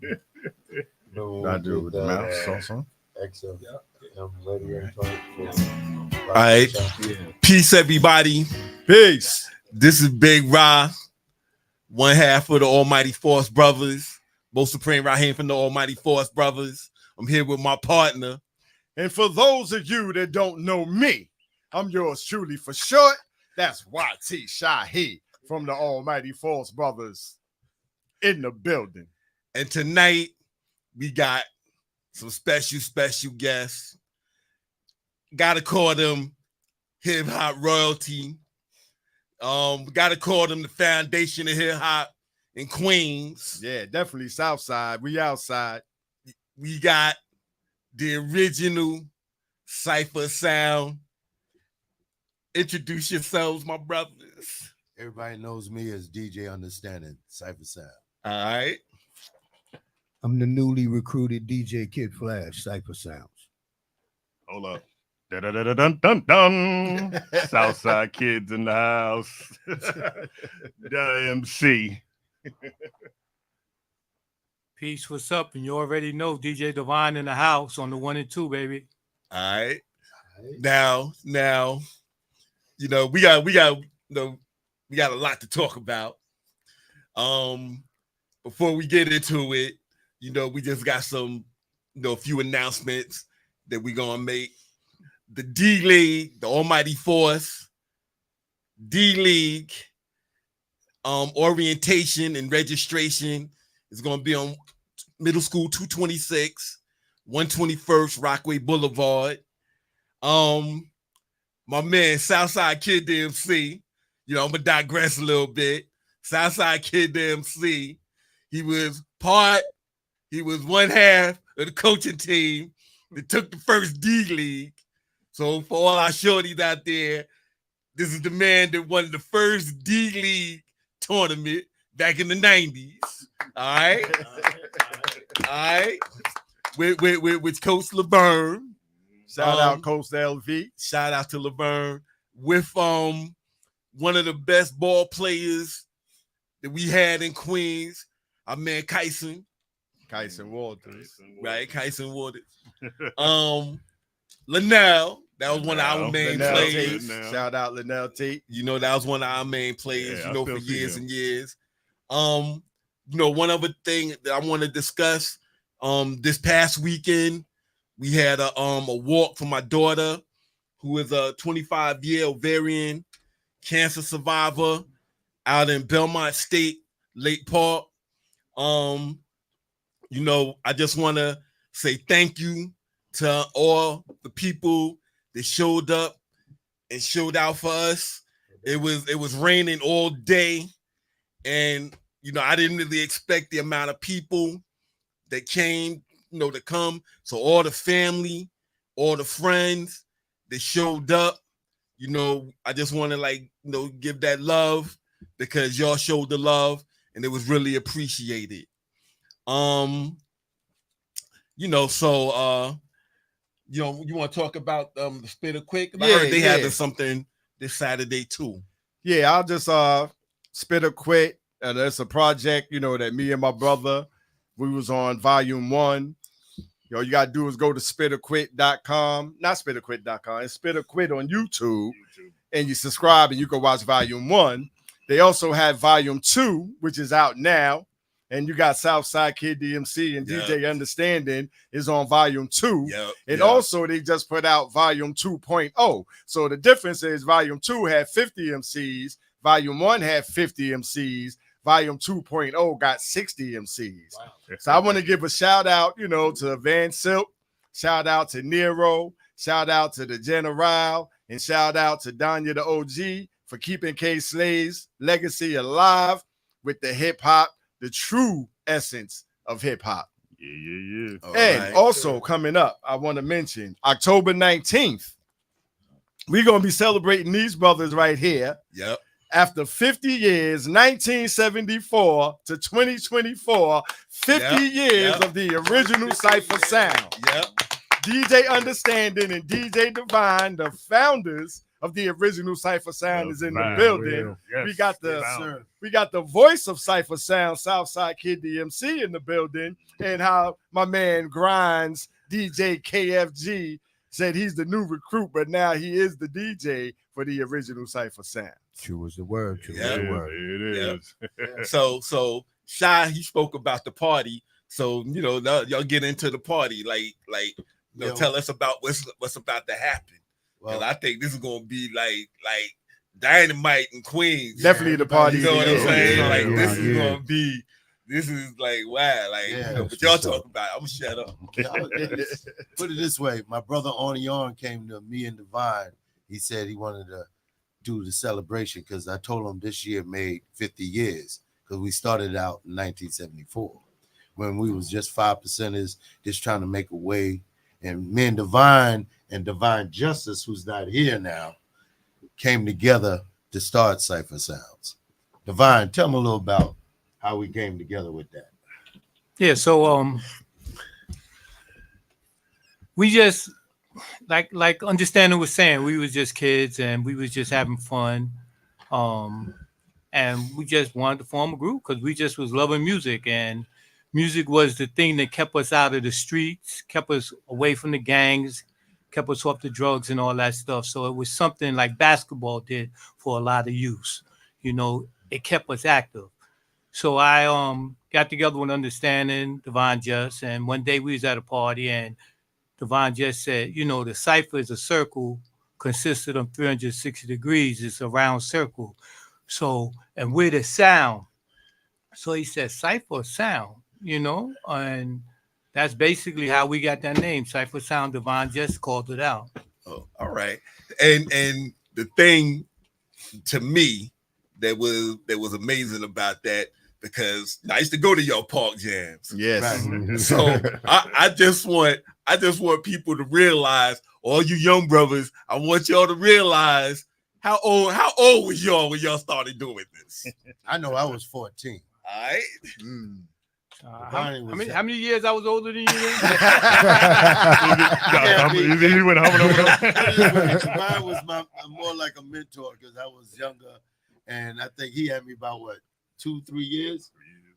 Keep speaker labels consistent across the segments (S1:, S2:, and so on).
S1: I do with the mouth sauce on.
S2: XM
S3: Yeah.
S2: radio talk
S3: All right. Peace, everybody.
S1: Peace.
S3: This is Big Ra, one half of the Almighty Force Brothers. Most Supreme Raheem from the Almighty Force Brothers. I'm here with my partner.
S1: And for those of you that don't know me, I'm yours truly for short. That's YT Shahi from the Almighty Force Brothers in the building.
S3: And tonight, we got some special guests. Gotta call them hip hop royalty. Gotta call them the foundation of hip hop in Queens.
S1: Yeah, definitely Southside. We outside.
S3: We got the original Cipher sound. Introduce yourselves, my brothers.
S2: Everybody knows me as DJ Understanding, Cipher Sound.
S3: All right.
S4: I'm the newly recruited DJ Kid Flash, Cipher Sounds.
S5: Hold up. Dun. Southside kids in the house. The MC.
S6: Peace, what's up? And you already know DJ Divine in the house on the 1 and 2, baby.
S3: All right. Now, you know, we got a lot to talk about. Before we get into it, you know, we just got some, a few announcements that we're gonna make. The D League, the Almighty Force, D League, orientation and registration is gonna be on Middle School 226, 121st Rockaway Boulevard. My man Southside Kid the MC, I'm gonna digress a little bit. Southside Kid the MC, he was one half of the coaching team that took the first D League. So for all our shorties out there, this is the man that won the first D League tournament back in the 90s. All right. With Coach Laverne.
S1: Shout out Coach LV.
S3: Shout out to Laverne. With one of the best ball players that we had in Queens, our man Kyson
S1: Waters.
S3: Right, Kyson Waters. Linnell, that was one of our main players.
S1: Shout out Linnell T.
S3: That was one of our main players, for years and years. One other thing that I want to discuss, this past weekend, we had a walk for my daughter, who is a 25-year ovarian cancer survivor out in Belmont State, Lake Park. I just want to say thank you to all the people that showed up and showed out for us. It was raining all day, and I didn't really expect the amount of people that came, to come. So all the family, all the friends that showed up, I just want to give that love because y'all showed the love and it was really appreciated. You want to talk about the Spitter Quick? I heard they having something this Saturday too.
S1: Yeah, I'll just Spitter Quick. That's a project, that me and my brother, we was on volume 1. You got to do is go to spitterquit.com. Not spitterquit.com. It's Spitterquit on YouTube. And you subscribe and you can watch volume 1. They also have volume 2, which is out now. And you got Southside Kid DMC and DJ Understanding is on volume 2. And also they just put out volume 2.0. So the difference is volume 2 had 50 MCs. Volume 1 had 50 MCs. Volume 2.0 got 60 MCs. Wow. So I want to give a shout out, to Van Silk. Shout out to Nero. Shout out to the General. And shout out to Danya the OG for keeping K Slay's legacy alive with the hip hop, the true essence of hip hop.
S5: Yeah.
S1: And also coming up, I want to mention October 19th, we're going to be celebrating these brothers right here.
S3: Yep.
S1: After 50 years, 1974 to 2024, 50 years of the original Cipher sound.
S3: Yep.
S1: DJ Understanding and DJ Divine, the founders of the original Cipher Sound is in the
S5: Man,
S1: building.
S5: yes,
S1: We got the
S5: yes,
S2: Sir.
S1: we got the voice of Cipher Sound, Southside Kid DMC in the building, and how my man Grinds, DJ KFG, said he's the new recruit, but now he is the DJ for the original Cipher Sound.
S4: True was the word. True
S3: Yeah.
S4: was
S5: It
S4: the word.
S5: is.
S3: So Shy, he spoke about the party. So now y'all get into the party,
S2: Yo.
S3: tell us about what's about to happen. Because
S2: Well,
S3: I think this is gonna be like dynamite in Queens.
S1: Definitely the party.
S3: You know what I'm
S1: Yeah.
S3: saying?
S5: Yeah,
S3: Like this is
S4: yeah.
S3: gonna be. This is like wow,
S2: Yeah,
S3: what y'all
S4: for sure.
S3: talking about? I'm gonna shut up.
S2: put it this way, my brother Onion came to me and Divine. He said he wanted to do the celebration because I told him this year made 50 years because we started out in 1974 when we was just 5%ers just trying to make a way. And me and Divine Justice, who's not here now, came together to start Cipher Sounds. Divine, tell them a little about how we came together with that.
S6: Yeah, so we just like understanding was saying, we was just kids and we was just having fun. And we just wanted to form a group because we just was loving music, and music was the thing that kept us out of the streets, kept us away from the gangs, kept us off the drugs and all that stuff. So it was something like basketball did for a lot of youth. It kept us active. So I got together with Understanding, Divine Just, and one day we was at a party and Divine Just said, the cipher is a circle consisted of 360 degrees. It's a round circle. So, and we're the sound. So he said, Cipher Sound, and that's basically how we got that name, Cipher Sound. Divine Just called it out.
S3: Oh, all right. And the thing to me that was amazing about that, because I used to go to your park jams.
S1: Yes.
S2: Right.
S3: So I just want people to realize, all you young brothers, I want y'all to realize how old was y'all when y'all started doing this?
S2: I know I was 14.
S3: All right.
S6: How many years I was older than you then?
S5: He went home
S2: Mine was more like a mentor because I was younger, and I think he had me about 2-3 years.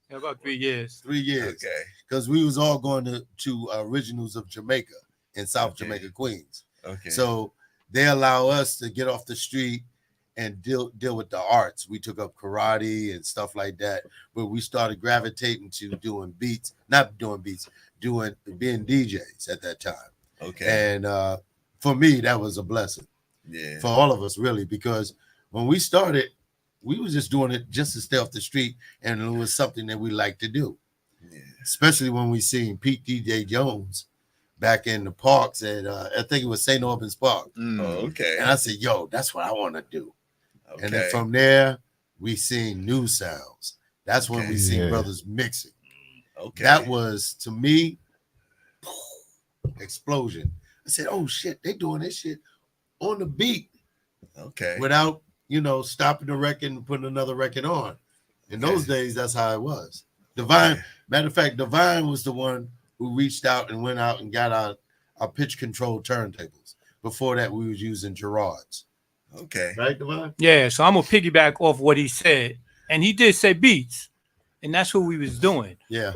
S6: Yeah, about 3 years.
S2: 3 years.
S3: Okay.
S2: Because we was all going to Originals of Jamaica in South
S3: Okay.
S2: Jamaica, Queens.
S3: Okay.
S2: So they allow us to get off the street and deal with the arts. We took up karate and stuff like that, but we started gravitating to being DJs at that time.
S3: Okay.
S2: And for me, that was a blessing
S3: Yeah.
S2: for all of us, really, because when we started, we was just doing it just to stay off the street, and it was something that we liked to do.
S3: Yeah.
S2: Especially when we seen Pete DJ Jones back in the parks at I think it was St. Albans Park.
S3: Oh, okay.
S2: And I said, yo, that's what I want to do.
S3: Okay.
S2: And then from there, we seen new sounds. That's when
S3: Okay.
S2: we seen
S4: Yeah.
S2: brothers mixing.
S3: Okay.
S2: That was, to me, explosion. I said, oh shit, they doing this shit on the beat
S3: okay.
S2: without, stopping the record and putting another record on. In those days, that's how it was. Divine, matter of fact, Divine was the one who reached out and went out and got our pitch control turntables. Before that, we was using Gerard's.
S3: Okay.
S2: Right, Divine?
S6: Yeah, so I'm gonna piggyback off what he said, and he did say beats, and that's what we was doing.
S2: Yeah,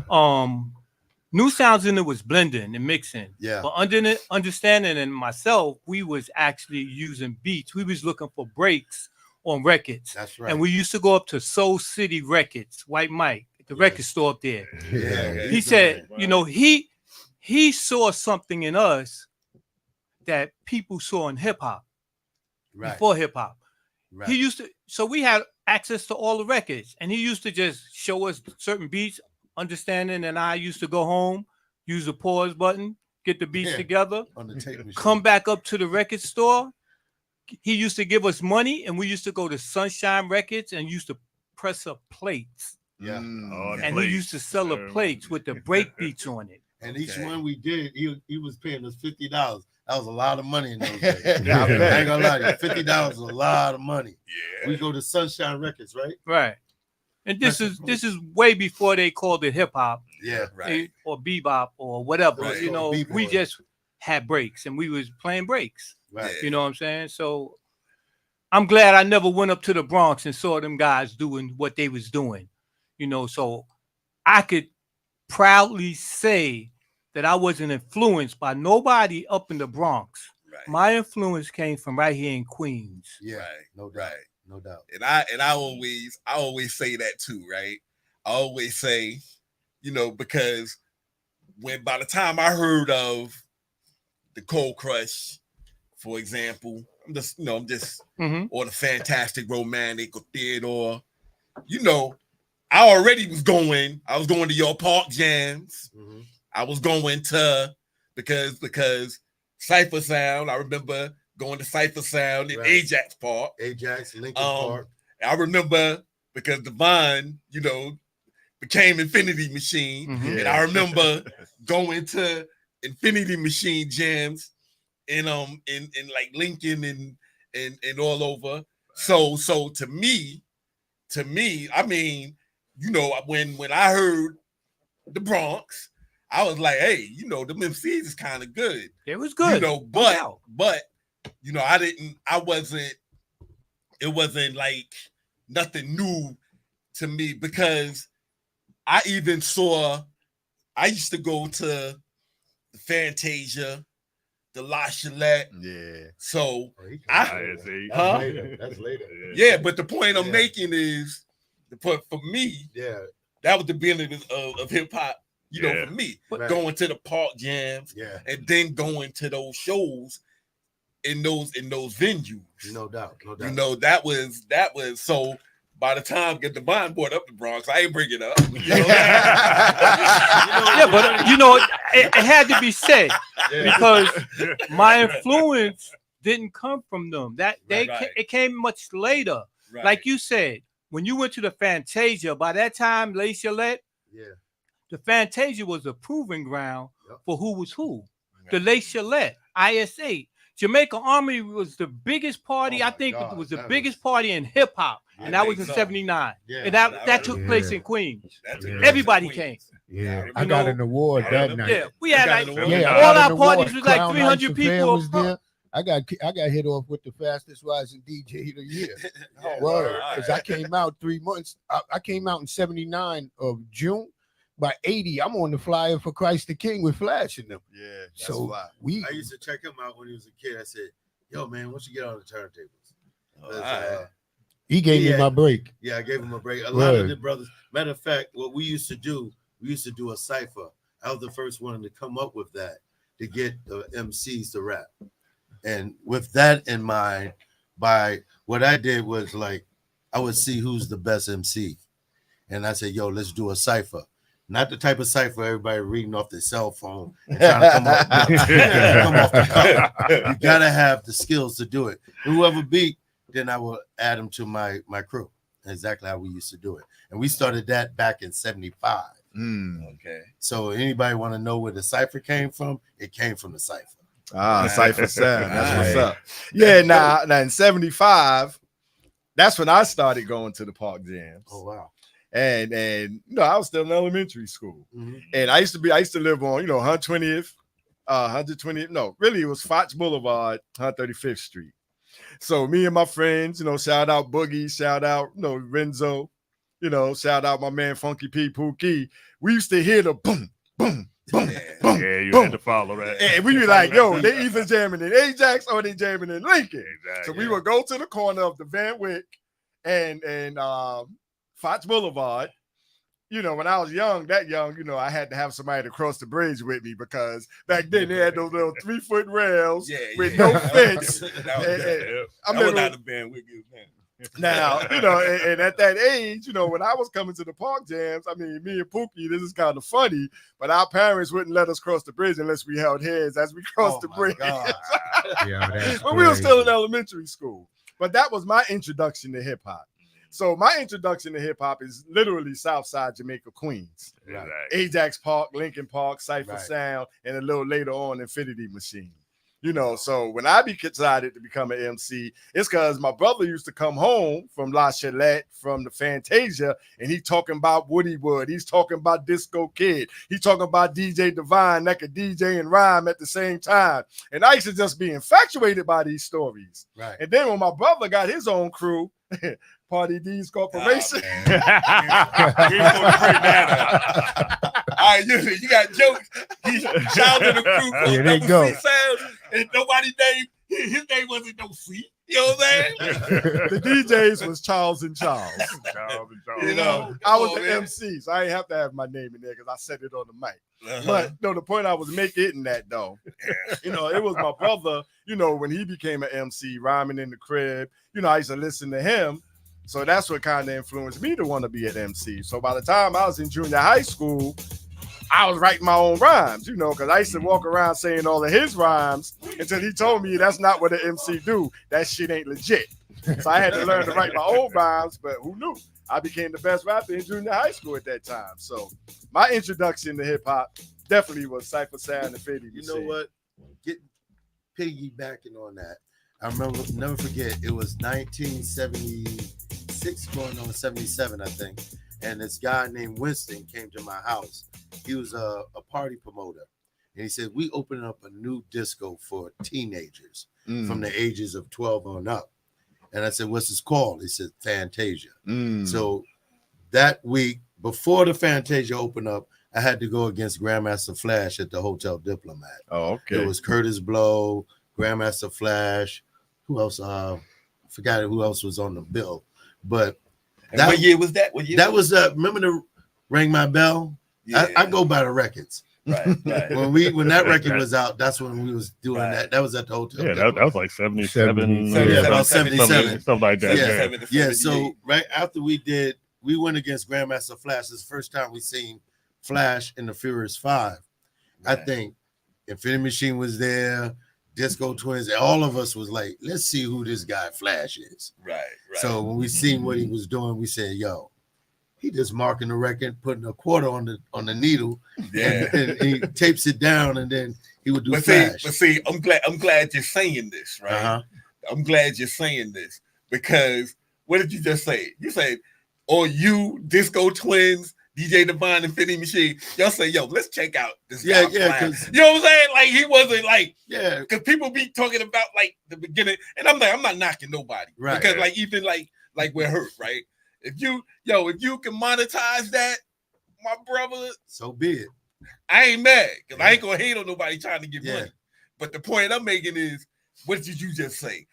S6: New Sounds in it was blending and mixing.
S2: yeah.
S6: But Understanding and myself, we was actually using beats. We was looking for breaks on records.
S2: That's right.
S6: And we used to go up to Soul City Records, White Mike, the record store up there.
S2: Yeah.
S6: He said, he saw something in us that people saw in hip hop
S2: Right.
S6: before hip hop.
S2: Right.
S6: He used to, so we had access to all the records, and he used to just show us certain beats. Understanding, and I used to go home, use the pause button, get the beats
S2: Yeah.
S6: together,
S2: On the tape machine.
S6: come back up to the record store. He used to give us money, and we used to go to Sunshine Records and used to press up plates.
S2: Yeah.
S5: Oh, the
S6: And
S5: plates.
S6: he used to sell the plates with the break beats on it.
S2: And each
S3: Okay.
S2: one we did, he was paying us $50. That was a lot of money in those days.
S1: Yeah, I
S2: I
S1: bet.
S2: ain't gonna lie to you. $50 is a lot of money.
S3: Yeah.
S2: We go to Sunshine Records, right?
S6: Right. And this
S2: Press
S6: is
S2: the
S6: way before they called it hip hop
S2: Yeah.
S3: Right.
S6: or bebop or whatever.
S3: Right.
S6: You know,
S2: B-boy.
S6: we just had breaks and we was playing breaks.
S2: Right.
S3: Yeah.
S6: You know what I'm saying? So I'm glad I never went up to the Bronx and saw them guys doing what they was doing, so I could proudly say that I wasn't influenced by nobody up in the Bronx.
S3: Right.
S6: My influence came from right here in Queens.
S2: Yeah,
S3: Right.
S2: no doubt.
S3: Right.
S2: No doubt.
S3: And I always say that too, right? I always say, because by the time I heard of the Cold Crush, for example, or the Fantastic Romantic or Theodore, I already was going to your park jams.
S2: Mhm.
S3: I was going to because Cipher Sound. I remember going to Cipher Sound in
S2: Right.
S3: Ajax Park.
S2: Ajax, Lincoln Park.
S3: I remember because Devon, became Infinity Machine,
S6: Mhm.
S3: and I remember going to Infinity Machine jams in like Lincoln and all over. So to me, I mean, when I heard the Bronx, I was like, hey, the MCs is kind of good.
S6: It was good.
S3: But it wasn't like nothing new to me because I used to go to the Fantasia, the La Chalette.
S1: Yeah.
S3: So
S2: That's later.
S3: yeah, but the point I'm
S2: Yeah.
S3: making is for me,
S2: Yeah.
S3: that was the beginning of hip hop,
S5: Yeah.
S3: for me.
S2: Right.
S3: Going to the park jams
S2: Yeah.
S3: and then going to those shows in those venues.
S2: No doubt. No doubt.
S3: That was so by the time Get the Bond brought up the Bronx, I ain't bring it up.
S6: Yeah, but it had to be said because my influence didn't come from them. It came much later.
S3: Right.
S6: Like you said, when you went to the Fantasia, by that time, La Chalette,
S2: Yeah.
S6: the Fantasia was a proving ground
S2: Yep.
S6: for who was who. The La Chalette, ISA, Jamaica Army was the biggest party.
S2: Oh
S6: I
S2: my
S6: think
S2: God,
S6: it was the
S2: that
S6: biggest
S2: was-
S6: party in hip hop,
S3: I
S6: and that was
S3: think
S6: in
S3: so.
S6: '79.
S2: Yeah.
S6: And that took place
S4: Yeah.
S6: in Queens.
S3: That's
S4: Yeah.
S6: Everybody came.
S4: Yeah,
S3: You
S4: I got
S6: know,
S4: an award
S3: I
S4: that
S3: remember-
S4: night.
S6: Yeah, we had
S3: got
S6: like
S3: an award.
S4: Yeah, I
S6: all
S4: got
S6: our
S4: an
S6: parties
S4: award.
S6: was like
S4: Crown
S6: 300
S4: Heights Affair
S6: people.
S4: was there. I got hit off with the fastest rising DJ of the year.
S3: Oh,
S4: Word,
S3: all
S4: because
S3: right.
S4: I came out 3 months. I came out in '79 of June. By '80, I'm on the flyer for Christ the King with Flash in them.
S1: Yeah. That's
S4: So
S1: why.
S4: we,
S2: I used to check him out when he was a kid. I said, "Yo, man, why don't you get on the turntables?"
S3: All
S2: 'Cause,
S3: right.
S4: he gave
S2: Yeah.
S4: me my break.
S2: Yeah, I gave him a break. A lot of
S4: Word.
S2: the brothers. Matter of fact, what we used to do a cipher. I was the first one to come up with that to get the MCs to rap. And with that in mind, by what I did was like, I would see who's the best MC. And I said, yo, let's do a cipher. Not the type of cipher everybody reading off their cell phone and trying to come off the cuff. You gotta have the skills to do it. And whoever beat, then I will add them to my crew. Exactly how we used to do it. And we started that back in '75.
S3: Okay.
S2: So anybody want to know where the cipher came from? It came from the cipher.
S1: Ah, Cipher Sound. That's what's
S4: Right.
S1: up. Yeah, now in '75, that's when I started going to the park jams.
S2: Oh wow.
S1: And I was still in elementary school. And I used to live on, 120th, 120th. No, really, it was Fox Boulevard, 135th Street. So me and my friends, shout out Boogie, shout out, Renzo, shout out my man Funky P Pookie. We used to hear the boom, boom, boom, boom.
S5: Yeah, you
S1: boom.
S5: had to follow that.
S1: And we be like, yo, they either jamming in Ajax or they jamming in Lincoln.
S5: Exactly.
S1: So we would go to the corner of the Van Wyck and Fox Boulevard. When I was that young, I had to have somebody to cross the bridge with me because back then they had those little 3-foot rails with no fence.
S5: Yep.
S1: I
S3: I was
S1: remember
S3: not a band with you, man.
S1: now, and at that age, when I was coming to the park jams, I mean, me and Pookie, this is kind of funny, but our parents wouldn't let us cross the bridge unless we held hands as we crossed the bridge.
S4: Yeah, that's
S1: When we were still in
S4: crazy.
S1: elementary school. But that was my introduction to hip hop. So my introduction to hip hop is literally Southside, Jamaica, Queens.
S5: Exactly.
S1: Ajax Park, Lincoln Park, Cipher
S2: Right.
S1: Sound, and a little later on, Infinity Machine. You know, so when I decided to become an MC, it's because my brother used to come home from La Chalette, from the Fantasia, and he talking about Woody Wood. He's talking about Disco Kid. He's talking about DJ Divine that could DJ and rhyme at the same time. And I used to just be infatuated by these stories.
S2: Right.
S1: And then when my brother got his own crew, Party D's Corporation.
S3: All right, you got jokes. He shouted the crew.
S4: Here they go.
S3: And nobody named his name wasn't no C. You know what I'm saying?
S1: The DJs was Charles and Charles.
S3: You know,
S1: I was the MC, so I ain't have to have my name in there because I said it on the mic. But no, the point I was making that though, you know, it was my brother, you know, when he became an MC, rhyming in the crib, you know, I used to listen to him. So that's what kind of influenced me to want to be an MC. So by the time I was in junior high school, I was writing my own rhymes, you know, because I used to walk around saying all of his rhymes until he told me that's not what an MC do. That shit ain't legit. So I had to learn to write my own rhymes, but who knew? I became the best rapper in junior high school at that time. So my introduction to hip hop definitely was Cipher Sound and Fitty.
S2: You know what? Piggybacking on that, I remember, never forget, it was 1976 going on 77, I think. And this guy named Winston came to my house. He was a party promoter. And he said, we opening up a new disco for teenagers from the ages of 12 on up. And I said, what's this called? He said, Fantasia. So that week, before the Fantasia opened up, I had to go against Grandmaster Flash at the Hotel Diplomat.
S1: Oh, okay.
S2: It was Curtis Blow, Grandmaster Flash. Who else? I forgot who else was on the bill. But
S3: that, what year was that? What year?
S2: That was remember the Ring My Bell?
S3: Yeah.
S2: I go by the records.
S3: Right.
S2: When that record was out, that's when we was doing that. That was at the hotel.
S5: Yeah, that was like 77.
S2: About 77.
S5: Something like that.
S2: Yeah. So right after we went against Grandmaster Flash. This is the first time we seen Flash in the Furious 5. I think Infinity Machine was there, Disco Twins, all of us was like, let's see who this guy Flash is.
S3: Right.
S2: So when we seen what he was doing, we said, yo, he just marking the record, putting a quarter on the needle, and he tapes it down, and then he would do Flash.
S3: But see, I'm glad you're saying this, right?
S2: Uh-huh.
S3: I'm glad you're saying this because what did you just say? You said, "Oh, you Disco Twins, DJ Divine, Infinity Machine." Y'all say, "Yo, let's check out this guy."
S2: Yeah.
S3: You know what I'm saying? Like he wasn't like,
S2: because
S3: people be talking about like the beginning, and I'm like, I'm not knocking nobody,
S2: right?
S3: Because like even like we're hurt, right? If you can monetize that, my brother,
S2: so be it.
S3: I ain't mad because I ain't gonna hate on nobody trying to get money. But the point I'm making is, what did you just say?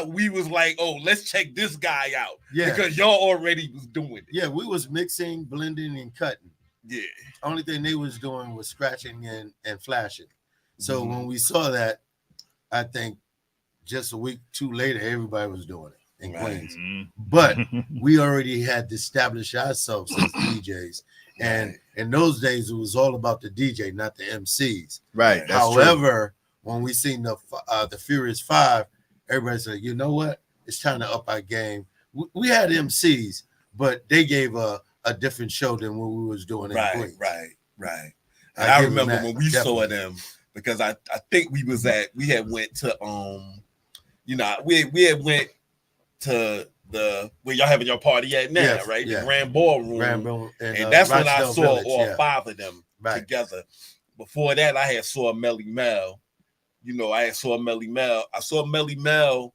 S3: We was like, oh, let's check this guy out. Because y'all already was doing it.
S2: Yeah, we was mixing, blending, and cutting.
S3: Yeah.
S2: Only thing they was doing was scratching and flashing. So when we saw that, I think just a week, 2 later, everybody was doing it in Queens. But we already had established ourselves as DJs. And in those days, it was all about the DJ, not the MCs.
S1: Right.
S2: However, when we seen the Furious 5, everybody said, you know what? It's time to up our game. We had MCs, but they gave a different show than what we was doing in Queens.
S3: Right. And I remember when we saw them, because I think we had went to we had went to the where y'all having your party at now, right? The Grand Ballroom. And that's when I saw Village, all 5 of them together. Before that, I had saw Melly Mel. I saw Melly Mel. I saw Melly Mel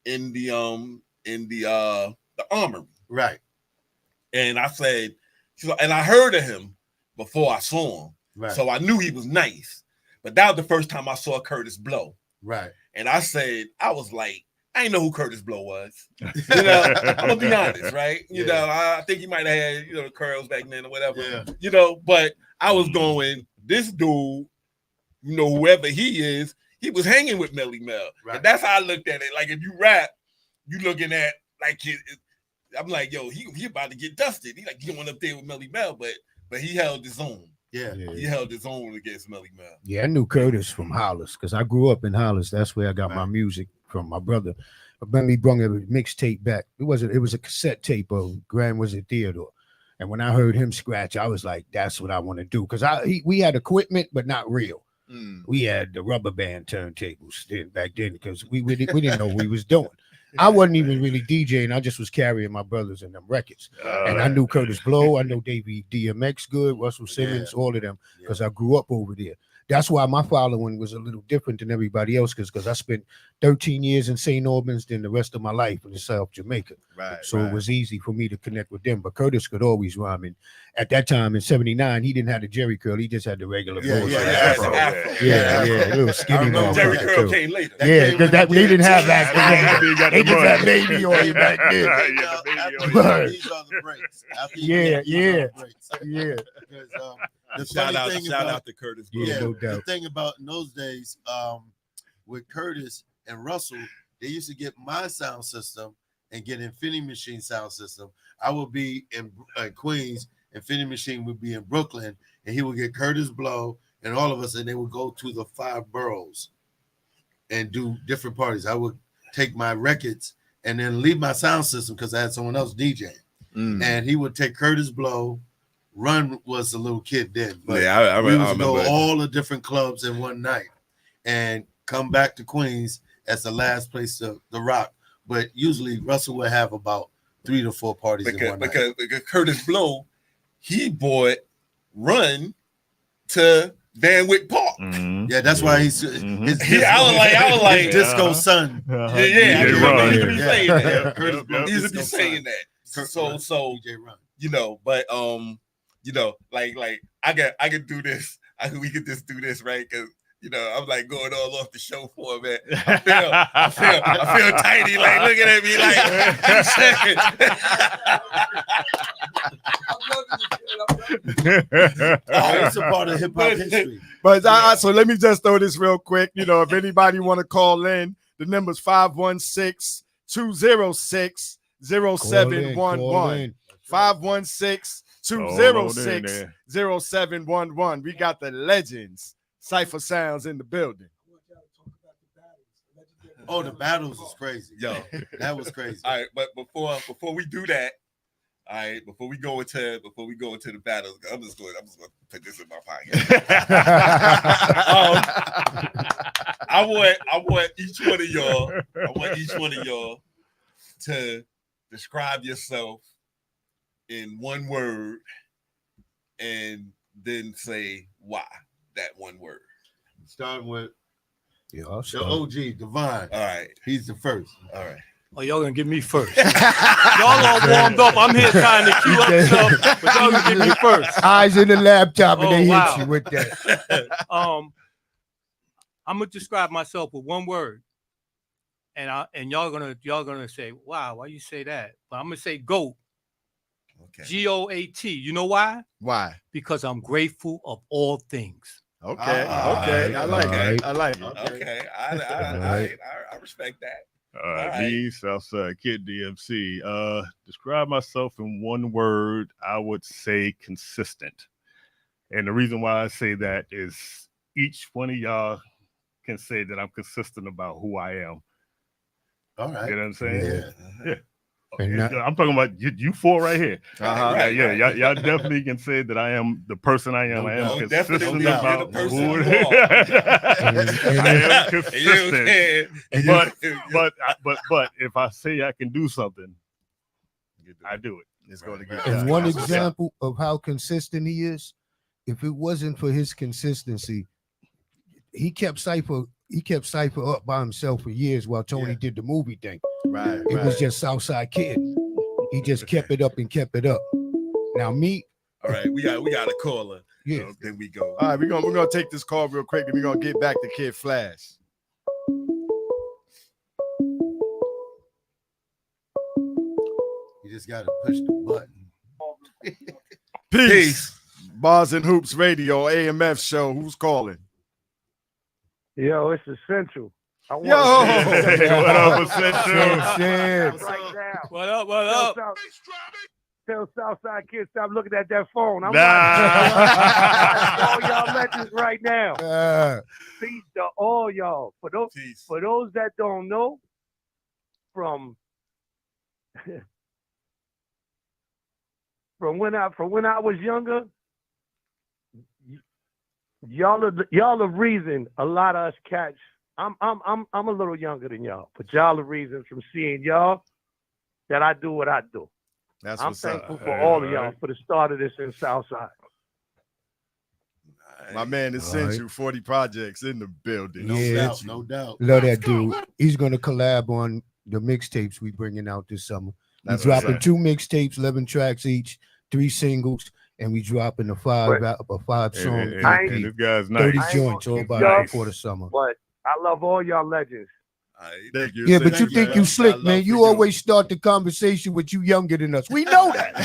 S3: in the Armory.
S2: Right.
S3: And I said, and I heard of him before I saw him.
S2: Right.
S3: So I knew he was nice. But that was the first time I saw Curtis Blow.
S2: Right.
S3: And I was like, I didn't know who Curtis Blow was. I'm gonna be honest, right? I think he might have had, the curls back then or whatever. Yeah. But I was going, this dude, whoever he is, he was hanging with Melly Mel. Right. And that's how I looked at it. Like if you rap, you looking at like I'm like, yo, he about to get dusted. He like going up there with Melly Mel, but he held his own.
S2: Yeah.
S3: He held his own against Melly Mel.
S4: Yeah, I knew Curtis from Hollis because I grew up in Hollis. That's where I got my music from. My brother. When he brought a mixtape back, it was a cassette tape of Grand Wizard Theodore. And when I heard him scratch, I was like, that's what I want to do. Because we had equipment, but not real. We had the rubber band turntables back then because we didn't know what we was doing. I wasn't even really DJing. I just was carrying my brothers and them records. And I knew Curtis Blow. I know Davey DMX good, Russell Simmons, all of them because I grew up over there. That's why my following was a little different than everybody else because I spent 13 years in St. Albans, then the rest of my life in South Jamaica.
S1: Right.
S4: So it was easy for me to connect with them. But Curtis could always rhyme. And at that time in '79, he didn't have the Jerry curl. He just had the regular
S3: Afro.
S4: a little skinny one.
S3: Jerry curl came later.
S4: Yeah, because they didn't have that. They just had
S5: money.
S4: baby oil back then.
S5: Yeah, the baby oil.
S4: Right.
S2: These are the breaks.
S4: Yeah.
S2: Yeah. The
S3: Shout
S2: funny thing
S3: out
S2: about
S3: to Curtis.
S4: Yeah, no
S2: the
S4: doubt.
S2: thing about in those days, with Curtis and Russell, they used to get my sound system and get Infinity Machine sound system. I would be in Queens, Infinity Machine would be in Brooklyn, and he would get Curtis Blow and all of us, and they would go to the 5 boroughs and do different parties. I would take my records and then leave my sound system because I had someone else DJing. And he would take Curtis Blow. Run was a little kid then, but
S3: I
S2: we would
S3: remember
S2: go
S3: it.
S2: all the different clubs in one night and come back to Queens as the last place to rock. But usually Russell would have about 3 to 4 parties in one night.
S3: Because Curtis Blow, he bought Run to Van Wyck Park.
S2: Yeah, that's why he's his disco,
S3: I was like,
S2: his disco son.
S3: Yeah,
S5: DJ
S3: I
S5: Run.
S3: used to be saying that.
S2: Curtis Blow,
S3: He used to be
S2: disco
S3: saying
S2: son.
S3: that. So
S2: DJ Run.
S3: you know, but you know, like I could do this. We could just do this, right? Because you know, I'm like going all off the show for a minute. I feel tiny, like looking at me like
S2: It's a part of hip hop history.
S1: But so let me just throw this real quick. You know, if anybody want to call in, the number's 516-206-0711. 516-206-0711. We got the legends. Cipher Sounds in the building.
S2: Oh, the battles is crazy.
S3: Yo,
S2: that was crazy.
S3: All right, but before we do that, all right, before we go into the battles, I'm just going to put this in my pocket. I want each one of y'all to describe yourself in one word and then say why that one word.
S2: Starting with
S4: Yeah,
S2: the OG, Divine.
S3: All right.
S2: He's the first.
S3: All right.
S6: Oh, y'all gonna give me first. Y'all all warmed up. I'm here trying to queue up stuff, but y'all gonna give me first.
S4: Eyes in the laptop and they
S6: wow.
S4: hit you with that.
S6: I'm gonna describe myself with one word, and y'all gonna say, "Wow, why you say that?" But I'm gonna say GOAT.
S3: Okay.
S6: GOAT. You know why?
S1: Why?
S6: Because I'm grateful of all things.
S1: Okay. Okay. I like it. I like it.
S3: Okay. I respect that.
S5: All right,
S3: right.
S5: me, Southside Kid DMC. Describe myself in one word, I would say consistent. And the reason why I say that is each one of y'all can say that I'm consistent about who I am.
S2: All right.
S5: You know what I'm saying? Yeah.
S4: And
S5: I'm talking about you 4 right here.
S1: Uh-huh.
S5: Yeah. Y'all definitely can say that I am the person I am. I am
S2: No,
S5: consistent
S3: definitely
S5: about
S3: you're the person
S5: who
S3: you are.
S5: I am consistent.
S3: But
S5: But if I say I can do something, I do it.
S1: It's going to get
S4: And
S1: done.
S4: one example of how consistent he is, if it wasn't for his consistency, he kept Cipher up by himself for years while Tony did the movie thing.
S1: Right.
S4: It was just Southside Kid. He just kept it up and kept it up. Now me,
S3: all right, we got a caller.
S4: yeah.
S3: So then we go.
S1: All right, we're gonna take this call real quick, and we're gonna get back to Kid Flash.
S2: You just got to push the button.
S1: Peace. Bars and Hoops Radio, AMF show. Who's calling?
S7: Yo, it's Essential. I want
S1: Yo!
S5: What up, Essential?
S4: Shit.
S7: right now.
S6: What up? What up?
S7: Tell Southside kids stop looking at that phone. I'm
S5: Nah.
S7: all y'all legends right now. Peace to all y'all. For those that don't know, from when I was younger, y'all are the reason a lot of us cats. I'm a little younger than y'all, but y'all the reason from seeing y'all that I do what I do.
S1: That's
S7: I'm
S1: what's up.
S7: thankful for all of y'all for the start of this in Southside.
S1: My man has sent you 40 projects in the building.
S2: No
S4: Yeah.
S2: doubt, no doubt.
S4: Love that dude. He's gonna collab on the mixtapes we bringing out this summer.
S1: That's
S4: We
S1: what's
S4: dropping
S1: up.
S4: 2 mixtapes, 11 tracks each, 3 singles, and we dropping a 5 song
S5: And this guy's
S4: 30
S5: nice.
S4: joints all by
S5: Nice.
S4: before the summer.
S7: But I love all y'all legends.
S1: Thank you.
S4: Yeah, but
S1: Thank
S4: you think you
S1: man.
S4: slick,
S1: Got
S4: man.
S1: love
S4: You
S1: for
S4: always start the conversation with you younger than us. We know that.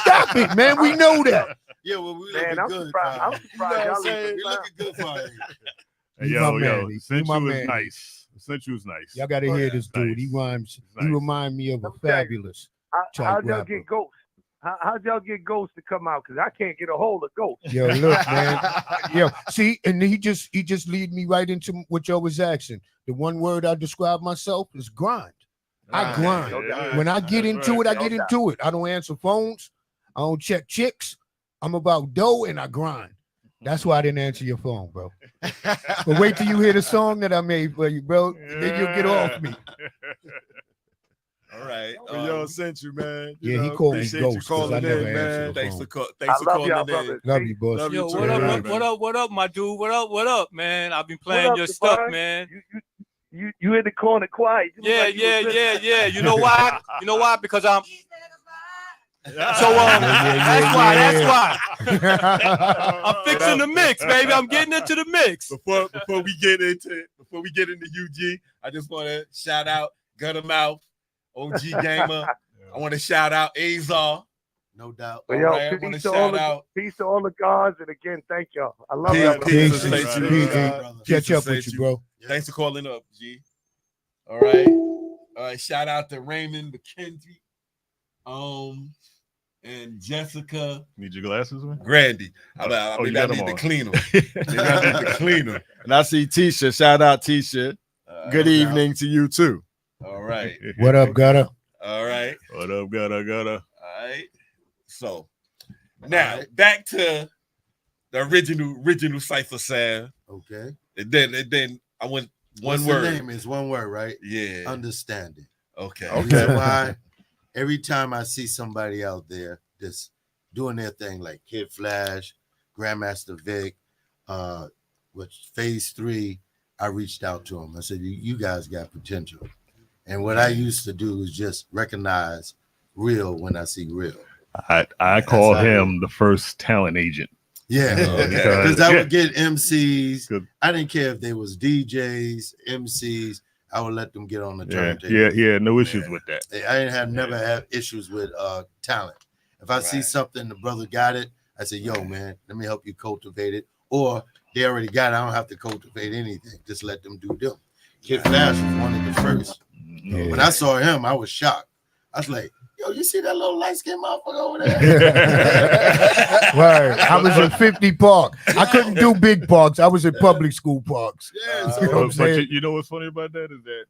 S4: Stop it, man. We know that.
S2: Yeah, well, we
S7: Man,
S2: looking
S7: I'm
S2: good.
S7: surprised. I'm surprised y'all looking
S2: We looking good for it.
S5: Hey,
S4: You
S5: yo,
S4: my
S5: yo,
S4: man. You
S5: Central
S4: my
S5: is
S4: man.
S5: nice. Central is nice.
S4: Y'all gotta hear this dude. He
S5: Nice.
S4: rhymes.
S5: Nice.
S4: He remind me of a
S7: Let me tell you.
S4: fabulous
S7: How'd
S4: type
S7: y'all
S4: rapper.
S7: get Ghost? How'd y'all get Ghost to come out? Because I can't get a hold of Ghost.
S4: Yo, look, man. Yo, see, and he just lead me right into what y'all was asking. The one word I describe myself is grind. I grind.
S7: No doubt.
S4: When I get
S5: That's
S4: into
S5: right.
S4: it, I
S7: No
S4: get
S7: doubt.
S4: into it. I don't answer phones. I don't check chicks. I'm about dough and I grind. That's why I didn't answer your phone, bro. But wait till you hear the song that I made for you, bro. Then you'll get off me.
S3: All right.
S1: Well, yo, sent you, man. You
S4: Yeah, he
S1: know,
S4: called me
S1: appreciate you
S4: Ghost 'cause I
S1: calling
S4: never
S1: in,
S4: answer
S1: man.
S4: the
S3: Thanks
S4: phone.
S3: for
S7: I
S3: thanks for
S7: love
S3: calling
S7: y'all,
S3: in.
S7: brothers.
S4: Love you, boss.
S1: Love
S6: Yo,
S1: you too,
S6: what up,
S1: man.
S6: what up, my dude? What up, man? I've been playing
S7: up,
S6: your stuff,
S7: Divine?
S6: man.
S7: You in the corner quiet. You look
S6: Yeah,
S7: like you was listening.
S6: yeah. You know why? You know why? Because I'm so
S4: Yeah.
S6: that's why. I'm fixing the mix, baby. I'm getting into the mix.
S3: Before we get into UG, I just want to shout out Gutter Mouth, OG Gamer. I want to shout out Azar.
S2: No doubt.
S7: But
S3: All
S7: yo,
S3: right, I want to
S7: peace to all
S3: shout out.
S7: peace to all the gods, and again, thank y'all. I love
S3: Peace,
S7: y'all.
S3: peace,
S7: brothers.
S3: peace,
S5: Right,
S3: peace,
S5: right,
S2: brother.
S4: Catch up
S3: Peace,
S4: with you, bro.
S3: Thanks for calling up, G. All right. Shout out to Raymond McKenzie, and Jessica
S5: Need your glasses, man?
S3: Grandy. I
S5: you
S3: mean,
S5: got
S3: I
S5: them
S3: need to
S5: on.
S3: clean them. I need to clean them.
S1: And I see Tisha. Shout out Tisha. Good evening to you too.
S3: All right.
S4: What up, Gutter?
S3: All right.
S5: What up, gotta?
S3: All right. So now back to the original Cipher sound.
S2: Okay.
S3: And then I went one
S2: What's
S3: word.
S2: The name is one word, right?
S3: Yeah.
S2: Understanding.
S3: Okay.
S2: Reason why every time I see somebody out there that's doing their thing, like Kid Flash, Grandmaster Vic, which Phase 3, I reached out to him. I said, you guys got potential. And what I used to do is just recognize real when I see real.
S5: I call him the first talent agent.
S2: Yeah, because I would get MCs. Good. I didn't care if they was DJs, MCs. I would let them get on the turntable.
S5: Yeah, no issues with that.
S2: I never had issues with talent. If I see something, the brother got it, I say, yo, man, let me help you cultivate it. Or they already got it, I don't have to cultivate anything. Just let them do them. Kid Flash was one of the first.
S4: Yeah.
S2: When I saw him, I was shocked. I was like, yo, you see that little light-skinned motherfucker over there?
S4: Right. I was in 50 Park. I couldn't do big parks. I was in public school parks.
S2: Yeah,
S4: You know what I'm saying?
S5: you know what's funny about that is that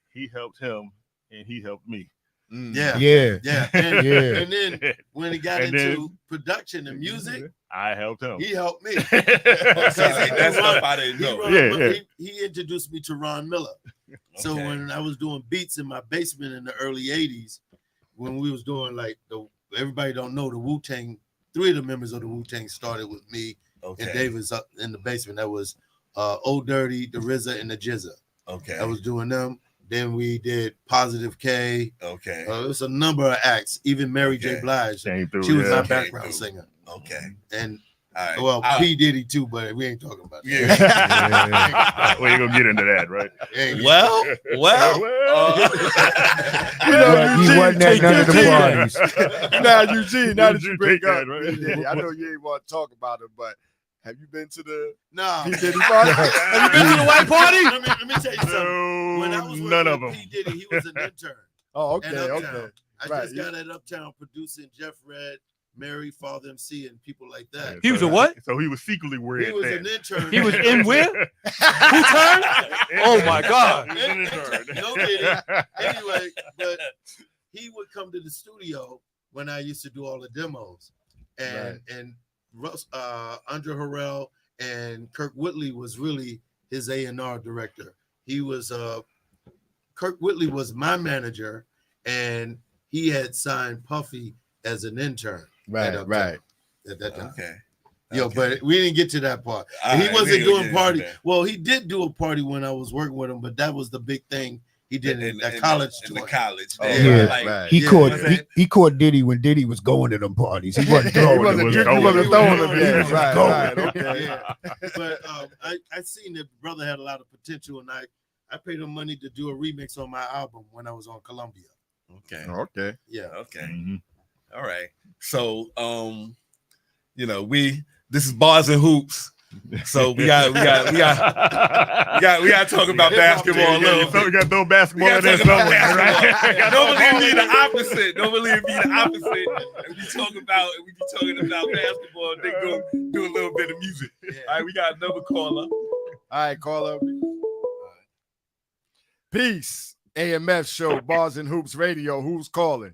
S5: he helped him and he helped me.
S2: Yeah. And then when he got into production and music,
S5: I helped him.
S2: He helped me.
S3: That's stuff I didn't know.
S2: He introduced me to Ron Miller. So when I was doing beats in my basement in the early 80s, when we was doing like everybody don't know the Wu-Tang, 3 of the members of the Wu-Tang started with me and Davis up in the basement. That was Old Dirty, the RZA, and the Jizza.
S3: Okay.
S2: I was doing them. Then we did Positive K.
S3: Okay.
S2: It was a number of acts. Even Mary J. Blige. She was my background singer.
S3: Okay.
S2: And
S3: right.
S2: P. Diddy too, but we ain't talking about that.
S3: Yeah.
S5: We ain't gonna get into that, right?
S3: Well.
S1: Eugene,
S4: he wasn't at none of the parties.
S1: Now, Eugene, now that you bring
S5: that,
S1: up,
S5: right?
S1: I know you ain't want to talk about it, but have you been to the
S2: No.
S1: P. Diddy party?
S6: Have you been to the white party?
S2: Let me tell you something.
S5: No,
S2: When I was
S5: none of
S2: with
S5: them.
S2: P. Diddy, he was an intern.
S1: Oh,
S2: at
S1: okay.
S2: Uptown. I just got at Uptown producing Jeff Red, Mary, Father MC, and people like that.
S6: He was a what?
S5: So he was secretly weird.
S2: He was an intern.
S6: He was in where? Who turned? Oh my God.
S5: He was an intern.
S2: No kidding. Anyway, but he would come to the studio when I used to do all the demos, and Russ, Andre Harrell and Kirk Whitley was really his A&R director. He was Kirk Whitley was my manager, and he had signed Puffy as an intern.
S1: Right.
S2: At that time.
S3: Okay.
S2: Yo, but we didn't get to that part.
S3: All
S2: He
S3: right,
S2: wasn't
S3: we
S2: doing
S3: didn't
S2: party.
S3: get to that.
S2: Well, he did do a party when I was working with him, but that was the big thing he did in that college
S3: in the
S2: tour.
S3: college.
S1: Oh,
S4: Yeah.
S1: right.
S4: He
S2: Yeah,
S4: caught
S3: was
S4: he caught Diddy when Diddy was going to them parties. He wasn't
S1: He
S4: throwing
S1: wasn't,
S4: them.
S5: was
S1: he
S5: going.
S1: wasn't throwing them
S2: He
S1: yet.
S2: was
S1: Right,
S4: going.
S1: right. Okay.
S2: Yeah. But I seen that brother had a lot of potential, and I paid him money to do a remix on my album when I was on Columbia.
S3: Okay.
S1: Okay.
S2: Yeah.
S3: Okay.
S5: Mhm.
S3: All right. So this is Bars and Hoops. So we got to talk about basketball a little
S5: So we
S3: bit.
S5: got to throw basketball
S3: We
S5: in
S3: gotta
S5: there
S3: talk about
S5: somewhere, right?
S3: basketball. Normally it'd be the opposite. Normally it'd be the opposite. And we be talking about basketball. They go do a little bit of music. All right, we got another caller.
S1: All right, caller. Peace. AMF show, Bars and Hoops Radio. Who's calling?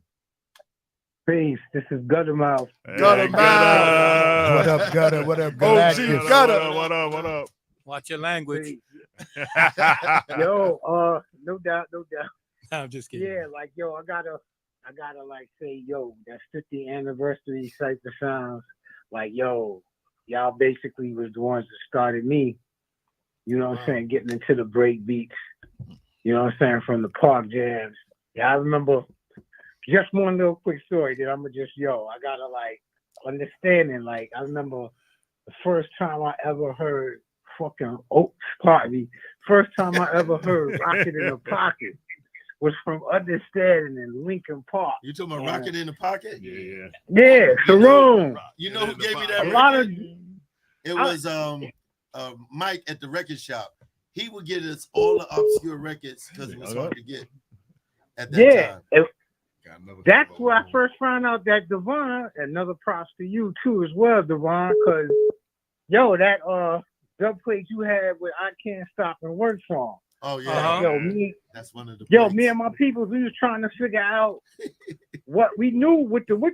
S7: Peace. This is Gutter Mouth.
S1: Gutter Mouth.
S4: What up, Gutter? What up,
S1: OG
S4: Galactus?
S1: Gutter.
S5: What up?
S6: Watch your language.
S7: Peace. Yo, no doubt.
S6: I'm just kidding.
S7: Yeah, like yo, I gotta like say, yo, that's 50th anniversary Cipher Sounds. Like, yo, y'all basically was the ones that started me. You know what I'm saying? Getting into the break beats. You know what I'm saying? From the park jams. Yeah, I remember just one little quick story that I'm just, I gotta like understanding. Like, I remember the first time I ever heard first time I ever heard Rocket in the Pocket was from Understanding in Lincoln Park.
S2: You talking about Rocket in the Pocket?
S5: Yeah.
S7: Yeah, Sharon.
S2: You know who gave me that
S7: A lot of
S2: record? It was Mike at the record shop. He would get us all the obscure records because it was hard to get at that time.
S7: That's where I first found out that Devon, another props to you too as well, Devon, because that dub plate you had with I Can't Stop and Work Song.
S2: Oh yeah. That's one of the
S7: me and my people, we was trying to figure out what we knew what the work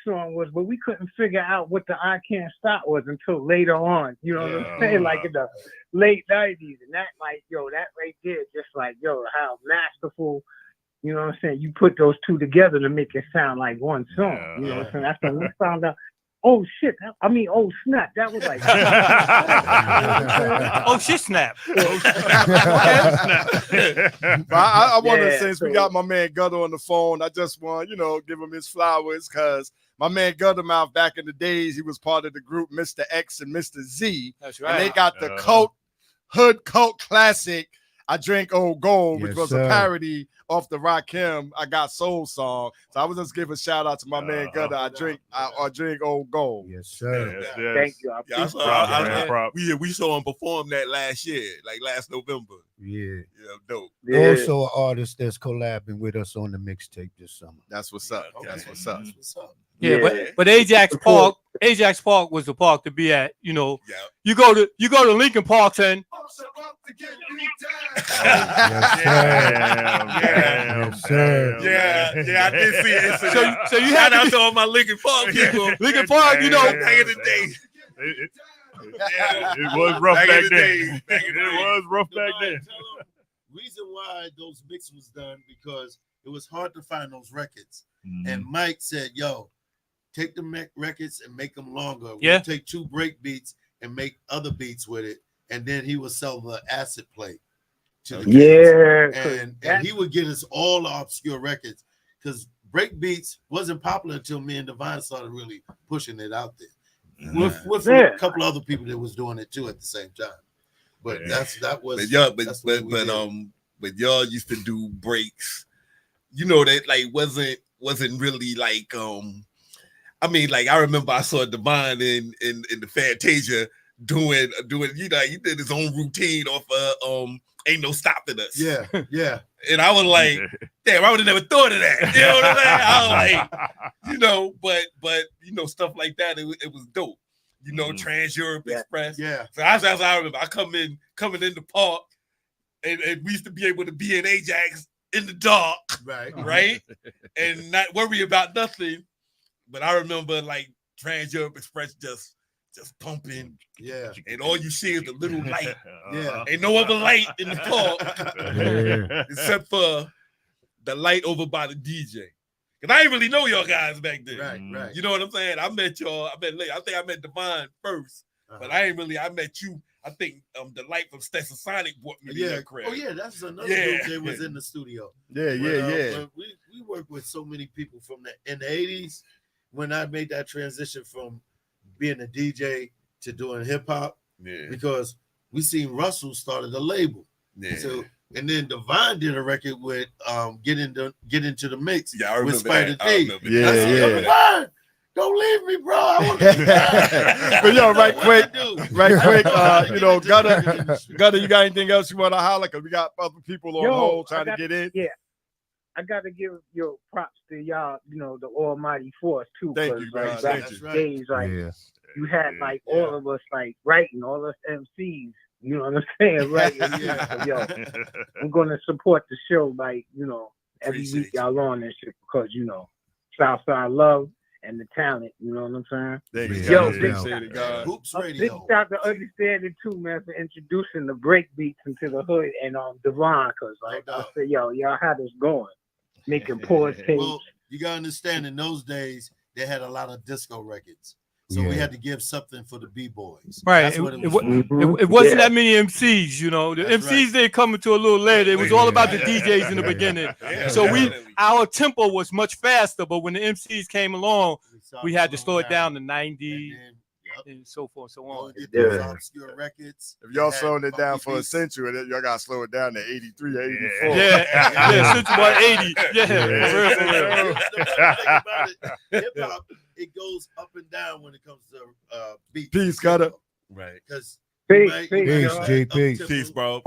S7: song was, but we couldn't figure out what the I Can't Stop was until later on. You know what I'm saying? Like in the late 90s. And that that right there, just like how masterful, you know what I'm saying? You put those two together to make it sound like one song. You know what I'm saying? That's when we found out. Oh shit! Oh snap! That was like.
S6: Oh shit! Snap!
S1: But I want to, since we got my man Gutter on the phone, I just want give him his flowers because my man Gutter Mouth back in the days he was part of the group Mr. X and Mr. Z.
S6: That's right.
S1: And they got the hood cult classic. I Drink Old Gold, which was a parody off the Rakim I Got Soul song. So I was just give a shout out to my man Gutter. I drink Old Gold.
S4: Yes, sir.
S5: Yes.
S7: Thank you.
S3: We saw him perform that last year, like last November.
S4: Yeah.
S3: Dope.
S7: Yeah.
S4: Also an artist that's collabing with us on the mixtape this summer.
S1: That's what's up.
S3: Okay.
S1: That's what's up.
S6: Yeah, but Ajax Park was the park to be at. You go to Lincoln Park and
S4: Yes, sir.
S3: Yeah, I did see it.
S6: So you
S3: Shout
S6: had
S3: out to all my Lincoln Park people.
S6: Lincoln Park,
S3: back in the day.
S5: It was rough back then. It was rough back then.
S2: Reason why those mix was done because it was hard to find those records.
S5: Mhm.
S2: And Mike said, "Yo, take the records and make them longer.
S6: Yeah.
S2: We'll take 2 break beats and make other beats with it, and then he would sell the acid plate to the kids. And he would get us all the obscure records because break beats wasn't popular until me and Divine started really pushing it out there with a couple other people that was doing it too at the same time. But that was
S3: but y'all used to do breaks. That like wasn't really like I remember I saw Divine in the Fantasia doing he did his own routine off Ain't No Stopping Us.
S2: Yeah.
S3: And I was like, damn, I would have never thought of that. You know what I'm saying? I was like, but stuff like that, it was dope. Trans Europe Express.
S2: Yeah.
S3: So I remember I coming in the park and we used to be able to be in Ajax in the dark. Right? And not worry about nothing. But I remember like Trans Europe Express just just pumping,
S2: Yeah.
S3: and all you see is the little light.
S2: Yeah.
S3: Ain't no other light in the car except for the light over by the DJ. Cause I didn't really know y'all guys back then.
S2: Right.
S3: You know what I'm saying? I met y'all. I met late. I think I met Divine first, but I met you. I think the light from Stetson Sonic brought me to your crib.
S2: Oh yeah, that's another group that was in the studio.
S1: Yeah.
S2: We worked with so many people in the 80s when I made that transition from being a DJ to doing hip hop.
S3: Yeah.
S2: Because we seen Russell started a label.
S3: Yeah.
S2: So and then Divine did a record with Get Into the Mix with Spider D.
S1: Yeah.
S2: Divine, don't leave me, bro. I want to
S1: But yo, right quick, Gutter, you got anything else you want to holler? Because we got other people on hold trying to get in.
S7: Yeah. I gotta give your props to y'all, the almighty force too.
S1: Thank you, guys.
S7: Back in the days, you had all of us writing, all us MCs, you know what I'm saying? Right. So, yo, I'm gonna support the show every week y'all on this shit because Southside love and the talent, you know what I'm saying?
S1: Thank you,
S7: Yo,
S2: Hoops Radio.
S7: Big shout to Understanding too, man, for introducing the break beats into the hood and Devon, because I said, y'all had us going, making pause tapes.
S2: Well, you gotta understand, in those days they had a lot of disco records, so we had to give something for the b-boys.
S6: Right.
S2: That's what
S6: it wasn't that many MCs, The
S2: That's
S6: MCs they coming to a little later. It was all about the DJs in the beginning. So our tempo was much faster, but when the MCs came along, we had to slow it down to 90 and so forth, so on.
S2: Obscure records.
S1: If y'all slowing it down for a century, y'all gotta slow it down to 83, 84.
S6: Yeah, century 80.
S2: Hip hop, it goes up and down when it comes to beats.
S1: Peace, Gutter.
S3: Right.
S2: Because
S4: Peace, JP.
S3: Peace, bro.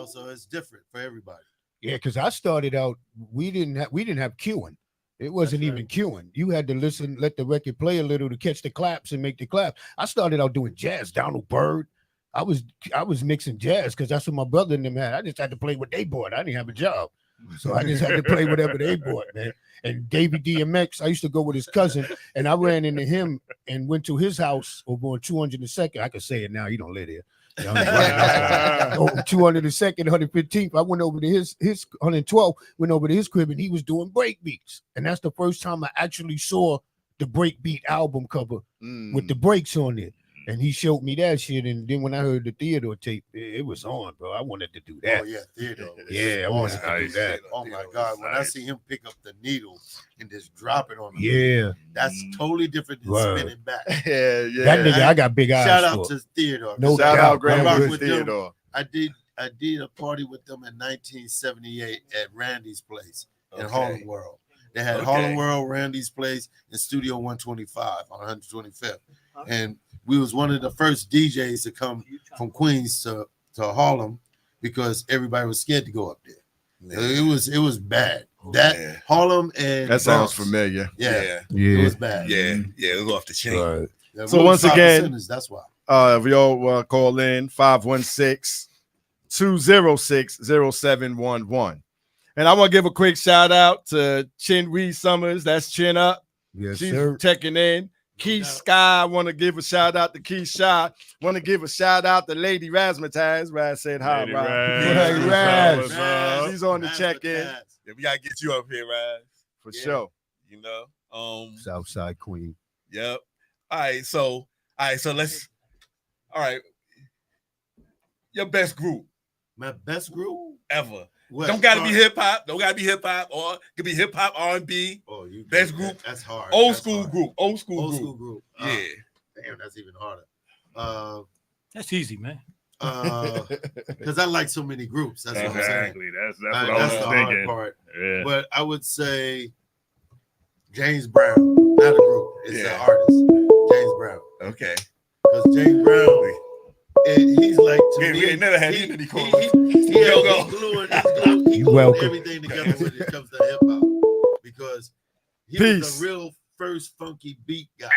S2: So it's different for everybody.
S4: Yeah, because I started out, we didn't have queuing. It wasn't even queuing. You had to listen, let the record play a little to catch the claps and make the claps. I started out doing jazz, Donald Byrd. I was mixing jazz because that's what my brother and them had. I just had to play what they bought. I didn't have a job. So I just had to play whatever they bought, man. And Davey DMX, I used to go with his cousin, and I ran into him and went to his house over on 202nd. I can say it now. He don't live there. 202nd, 115th. I went over to his 112, went over to his crib, and he was doing break beats. And that's the first time I actually saw the break beat album cover with the breaks on it. And he showed me that shit. And then when I heard the Theodore tape, it was on, bro. I wanted to do that.
S2: Oh, yeah, Theodore.
S4: Yeah, I wanted to do that.
S2: Oh, my God. When I see him pick up the needle and just drop it on him, that's totally different than spinning back.
S1: Yeah.
S4: That nigga, I got big eyes.
S2: Shout out to Theodore.
S4: No
S1: shout out, Grand
S2: Theodore. I did a party with them in 1978 at Randy's place in Harlem World. They had Harlem World, Randy's place, and Studio 125 on 125th. And we was one of the first DJs to come from Queens to Harlem because everybody was scared to go up there. It was bad. Harlem and
S1: that sounds familiar.
S2: Yeah. It was bad.
S3: Yeah, it was off the chain.
S1: Right. So once again,
S2: that's why.
S1: If y'all call in 516-206-0711. And I want to give a quick shout out to Chin Wee Summers. That's Chin Up.
S4: Yes,
S1: She's
S4: sir.
S1: checking in. Key Sky, I want to give a shout out to Key Shy. Want to give a shout out to Lady Razzmatazz. Raz said hi, Raz. She's on the check-in.
S3: Yeah, we gotta get you up here, Raz.
S1: For sure.
S4: Southside Queen.
S3: Yep. All right, so let's. All right. Your best group.
S2: My best group
S3: ever.
S2: What?
S3: Don't gotta be hip hop. Don't gotta be hip hop, or it could be hip hop, R&B.
S2: Oh, you
S3: best group.
S2: That's hard.
S3: Old school group. Old school group.
S2: Yeah. Damn, that's even harder.
S6: That's easy, man.
S2: Because I like so many groups. That's what I'm saying.
S5: That's what I was
S2: the
S5: thinking.
S2: hard part.
S5: Yeah.
S2: But I would say James Brown, not a group. It's an artist. James Brown.
S3: Okay.
S2: Because James Brown, he's like to me.
S3: We ain't never had him any corners.
S2: He glued everything together when it comes to hip hop. Because he was the real first funky beat guy.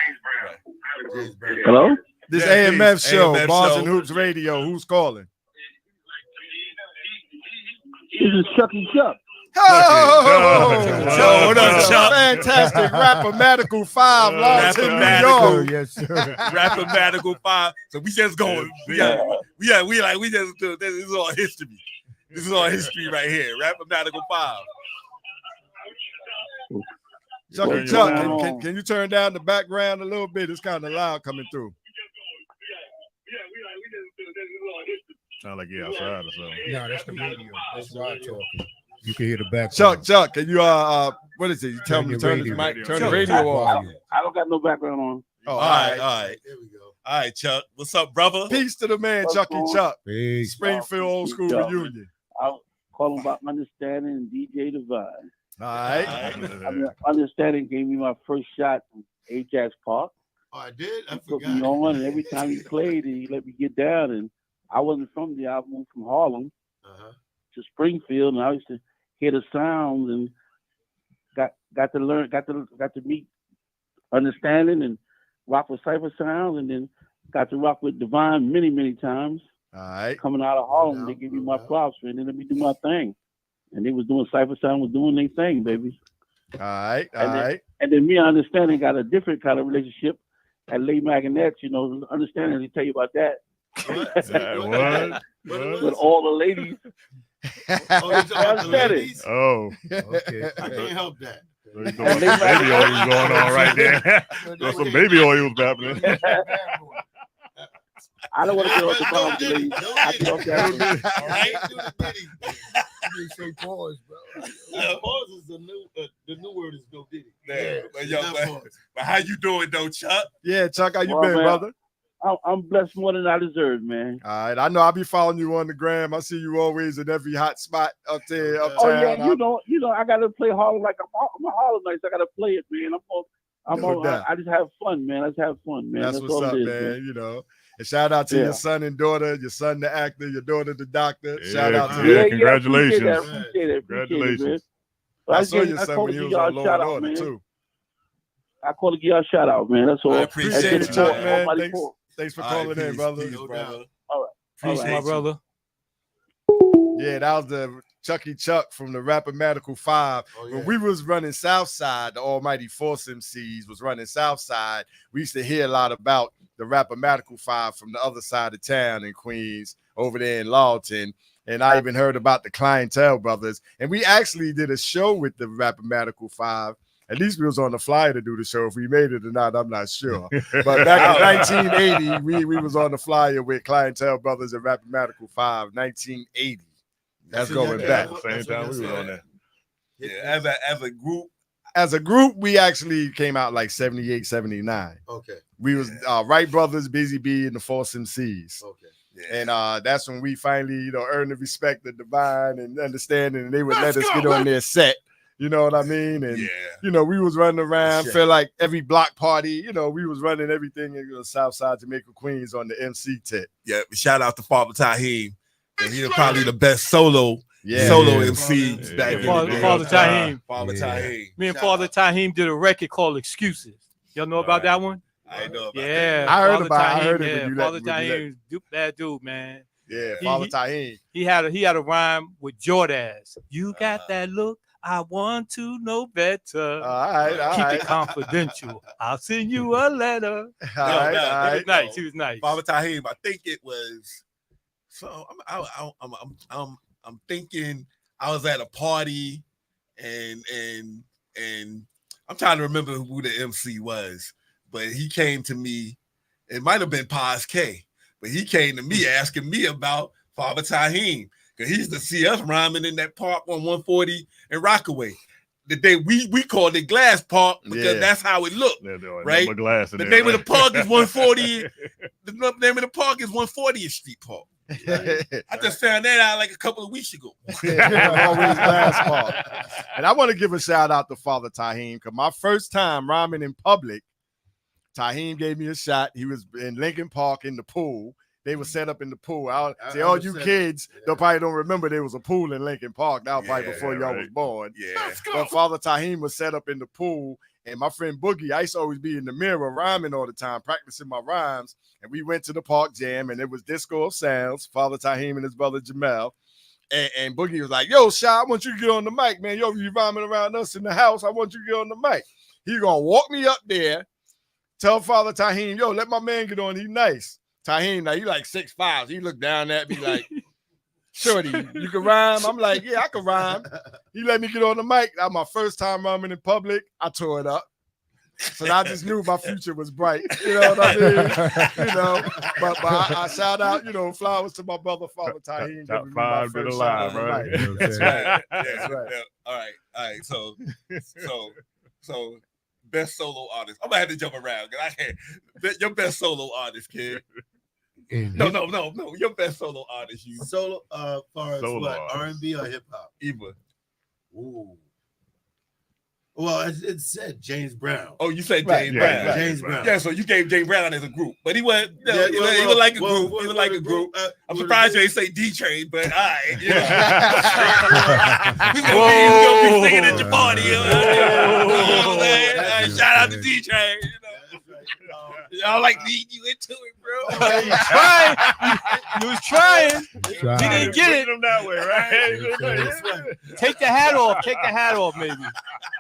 S2: James Brown.
S7: Hello?
S1: This AMF show, Bars and Hoops Radio. Who's calling?
S7: This is Chucky Chuck.
S1: Oh,
S3: what up, Chuck?
S1: Fantastic Rappamatical 5 launch in New York.
S4: Yes, sir.
S3: Rappamatical 5. So we just going. We just do this is all history. This is all history right here. Rappamatical 5.
S1: Chuck, can you turn down the background a little bit? It's kind of loud coming through.
S5: Sound like you're outside or something.
S4: No, that's the radio. That's Rod talking. You can hear the background.
S1: Chuck, can you what is it? You tell me to turn the mic, turn the radio off.
S8: I don't got no background on.
S1: Oh,
S3: All right.
S2: There we go.
S3: All right, Chuck. What's up, brother?
S1: Peace to the man,
S8: What's
S1: Chucky
S8: going
S1: Chuck.
S4: Peace.
S1: Springfield Old School
S8: Chuck.
S1: Reunion.
S8: I'm calling about Understanding and DJ Divine.
S1: All right.
S8: Understanding gave me my first shot in Ajax Park.
S2: Oh, I did? I
S8: He put
S2: forgot.
S8: me on, and every time he played, he let me get down. And I wasn't from there. I moved from Harlem to Springfield, and I used to hear the sounds and got to meet Understanding and rock with Cipher sounds, and then got to rock with Divine many times.
S1: All right.
S8: Coming out of Harlem,
S2: No
S8: they
S2: doubt,
S8: give me
S2: no
S8: my
S2: doubt.
S8: props, man. They let me do my thing. And they was doing Cipher Sound, was doing their thing, baby.
S1: All right.
S8: And then me and Understanding got a different kind of relationship at Late Maganette, Understanding, they tell you about that.
S5: What?
S8: With all the ladies.
S2: Oh, you talking about the ladies?
S5: Oh,
S4: Okay.
S2: I can't help that.
S5: there's some baby oil going on right there. There's some baby oils happening.
S8: I don't want to get off the bottom, ladies. I get off that.
S2: All right.
S4: You say pause, bro.
S2: Pause is the new word is go diddy.
S3: Yeah, but, yo,
S2: Not
S3: but,
S2: pause.
S3: but how you doing though, Chuck?
S1: Yeah, Chuck, how you
S8: Well,
S1: been,
S8: man,
S1: brother?
S8: I'm blessed more than I deserve, man.
S1: All right. I know I'll be following you on the gram. I see you always in every hot spot up there,
S2: Oh,
S8: Oh
S1: uptown.
S8: yeah, you know, I gotta play Harlem like I'm a Harlem Nights. I gotta play it, man.
S1: No doubt.
S8: I just have fun, man. I just have fun, man.
S1: That's
S8: all
S1: what's up,
S8: it is,
S1: man. And shout out to
S8: Yeah.
S1: your son and daughter, your son the actor, your daughter the doctor.
S5: Yeah,
S1: Shout out to
S5: yeah,
S1: you.
S5: congratulations.
S8: Appreciate it, man.
S5: Congratulations.
S8: But
S1: I
S8: I
S1: saw your son
S8: call
S1: when
S8: to
S1: he
S8: give
S1: was
S8: y'all
S1: on
S8: a
S1: Law
S8: shout
S1: and
S8: out,
S1: Order
S8: man.
S1: too.
S8: I call to give y'all a shout out, man. That's all.
S3: I appreciate
S1: Appreciate
S3: it,
S1: it,
S3: Chuck,
S1: Chuck, man.
S8: Almighty
S1: Thanks,
S8: Paul.
S1: thanks for
S3: All
S1: calling
S3: right,
S1: in,
S3: peace,
S1: brother.
S3: peace, brother.
S8: All
S6: My
S8: right.
S6: brother.
S1: Yeah, that was the Chucky Chuck from the Rappamatical 5.
S2: Oh,
S1: When
S2: yeah.
S1: we was running Southside, the Almighty Force MCs was running Southside. We used to hear a lot about the Rappamatical 5 from the other side of town in Queens, over there in Lawton. And I even heard about the Clientele Brothers. And we actually did a show with the Rappamatical 5. At least we was on the flyer to do the show. If we made it or not, I'm not sure. But back in 1980, we was on the flyer with Clientele Brothers and Rappamatical 5, 1980. That's going back.
S5: Same time we were on there.
S3: Yeah, as a group,
S1: As a group, we actually came out like 78, 79.
S2: Okay.
S1: We was Wright Brothers, Busy Bee, and the Force MCs.
S2: Okay.
S3: yeah.
S1: And that's when we finally, earned the respect of Divine and Understanding, and they would let us get on their set. You know what I mean? And
S3: yeah.
S1: we was running around,
S3: Shit.
S1: felt like every block party, we was running everything in the Southside Jamaica, Queens on the MC tip.
S3: Yeah, shout out to Father Tahim. He was probably the best solo
S1: Yeah.
S3: MC
S5: Yeah.
S3: back in the
S6: Father
S3: day.
S6: Tahim.
S3: Father
S4: Yeah.
S3: Tahim.
S6: Me and
S3: Shout
S6: Father
S3: out.
S6: Tahim did a record called Excuses. Y'all know about that one?
S3: I know about
S6: Yeah.
S1: I heard
S6: Father
S1: about it. I
S6: Tahim,
S1: heard it when
S6: yeah,
S1: you let-
S6: Father
S1: when you let-
S6: Tahim, bad dude, man.
S1: Yeah,
S6: He-
S1: Father
S6: he-
S1: Tahim.
S6: He had a rhyme with Jordass. You got that look. I want to know better.
S1: All right, all
S6: Keep
S1: right.
S6: it confidential. I'll send you a letter.
S1: All right, all
S6: He
S1: right.
S6: was nice. He was nice.
S3: Father Tahim. I think it was. So I'm thinking I was at a party, and I'm trying to remember who the MC was, but he came to me. It might have been Paz K, but he came to me asking me about Father Tahim, because he used to see us rhyming in that park on 140 in Rockaway. The day we called it Glass Park because
S1: Yeah.
S3: that's how it looked.
S5: Yeah, there was
S3: Right?
S5: number glass in
S3: The
S5: there,
S3: name of the
S5: right?
S3: park is 140. The name of the park is 140th Street Park. I just found that out like a couple of weeks ago.
S1: Always Glass Park. And I want to give a shout out to Father Tahim, because my first time rhyming in public, Tahim gave me a shot. He was in Lincoln Park in the pool. They were set up in the pool. I
S2: I
S1: say, all you
S2: understand.
S1: kids, they probably don't remember there was a pool in Lincoln Park. That was probably
S3: Yeah,
S1: before y'all
S5: right.
S1: was born.
S3: Yeah.
S1: But Father Tahim was set up in the pool, and my friend Boogie, I used to always be in the mirror rhyming all the time, practicing my rhymes. And we went to the park jam, and it was Disco of Sounds, Father Tahim and his brother Jamel. And Boogie was like, yo, Shy, I want you to get on the mic, man. Yo, you rhyming around us in the house. I want you to get on the mic. He gonna walk me up there, tell Father Tahim, yo, let my man get on. He nice. Tahim, now he like 6'5". He looked down at me like, shorty, you can rhyme? I'm like, yeah, I can rhyme. He let me get on the mic. That was my first time rhyming in public. I tore it up. So I just knew my future was bright. You know what I mean? You know, but I shout out, you know, flowers to my brother, Father Tahim.
S5: Top 5 been alive, bro.
S3: That's right. That's right. All right. So best solo artist. I'm gonna have to jump around because I can't. Your best solo artist, kid. No. Your best solo artist, you.
S2: Solo, far as
S5: Solo
S2: what?
S5: artist.
S2: R&B or hip hop?
S3: Either.
S2: Ooh. Well, it said James Brown.
S3: Oh, you said
S1: Right,
S3: James
S5: yeah,
S3: Brown.
S5: right.
S2: James Brown.
S3: Yeah, so you gave James Brown as a group, but he was he
S2: well,
S3: was like a
S2: well,
S3: group.
S2: well,
S3: He was like a group. I'm
S2: well,
S3: surprised you ain't say D-Train, but all right. You know.
S5: Yeah.
S3: He's gonna be singing at your party. You know what I'm saying? Shout out to D-Train. You know. Y'all like lead you into it, bro.
S6: You was trying.
S4: Try.
S6: You didn't get it.
S5: Them that way, right?
S6: Take the hat off. Take the hat off, maybe.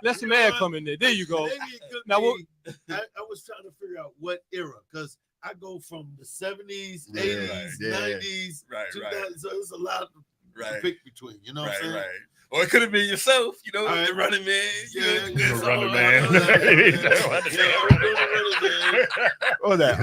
S6: Let some air come in there. There you go.
S2: Maybe it could
S6: Now,
S2: be, I was trying to figure out what era, because I go from the 70s, 80s,
S1: yeah.
S2: 90s,
S3: Right,
S2: 2000, so it's a lot to
S3: Right.
S2: pick between, you know what I'm saying?
S3: Right. Or it could have been yourself, you know,
S2: All right.
S3: the running man.
S2: Yeah,
S5: The running man.
S1: What was that?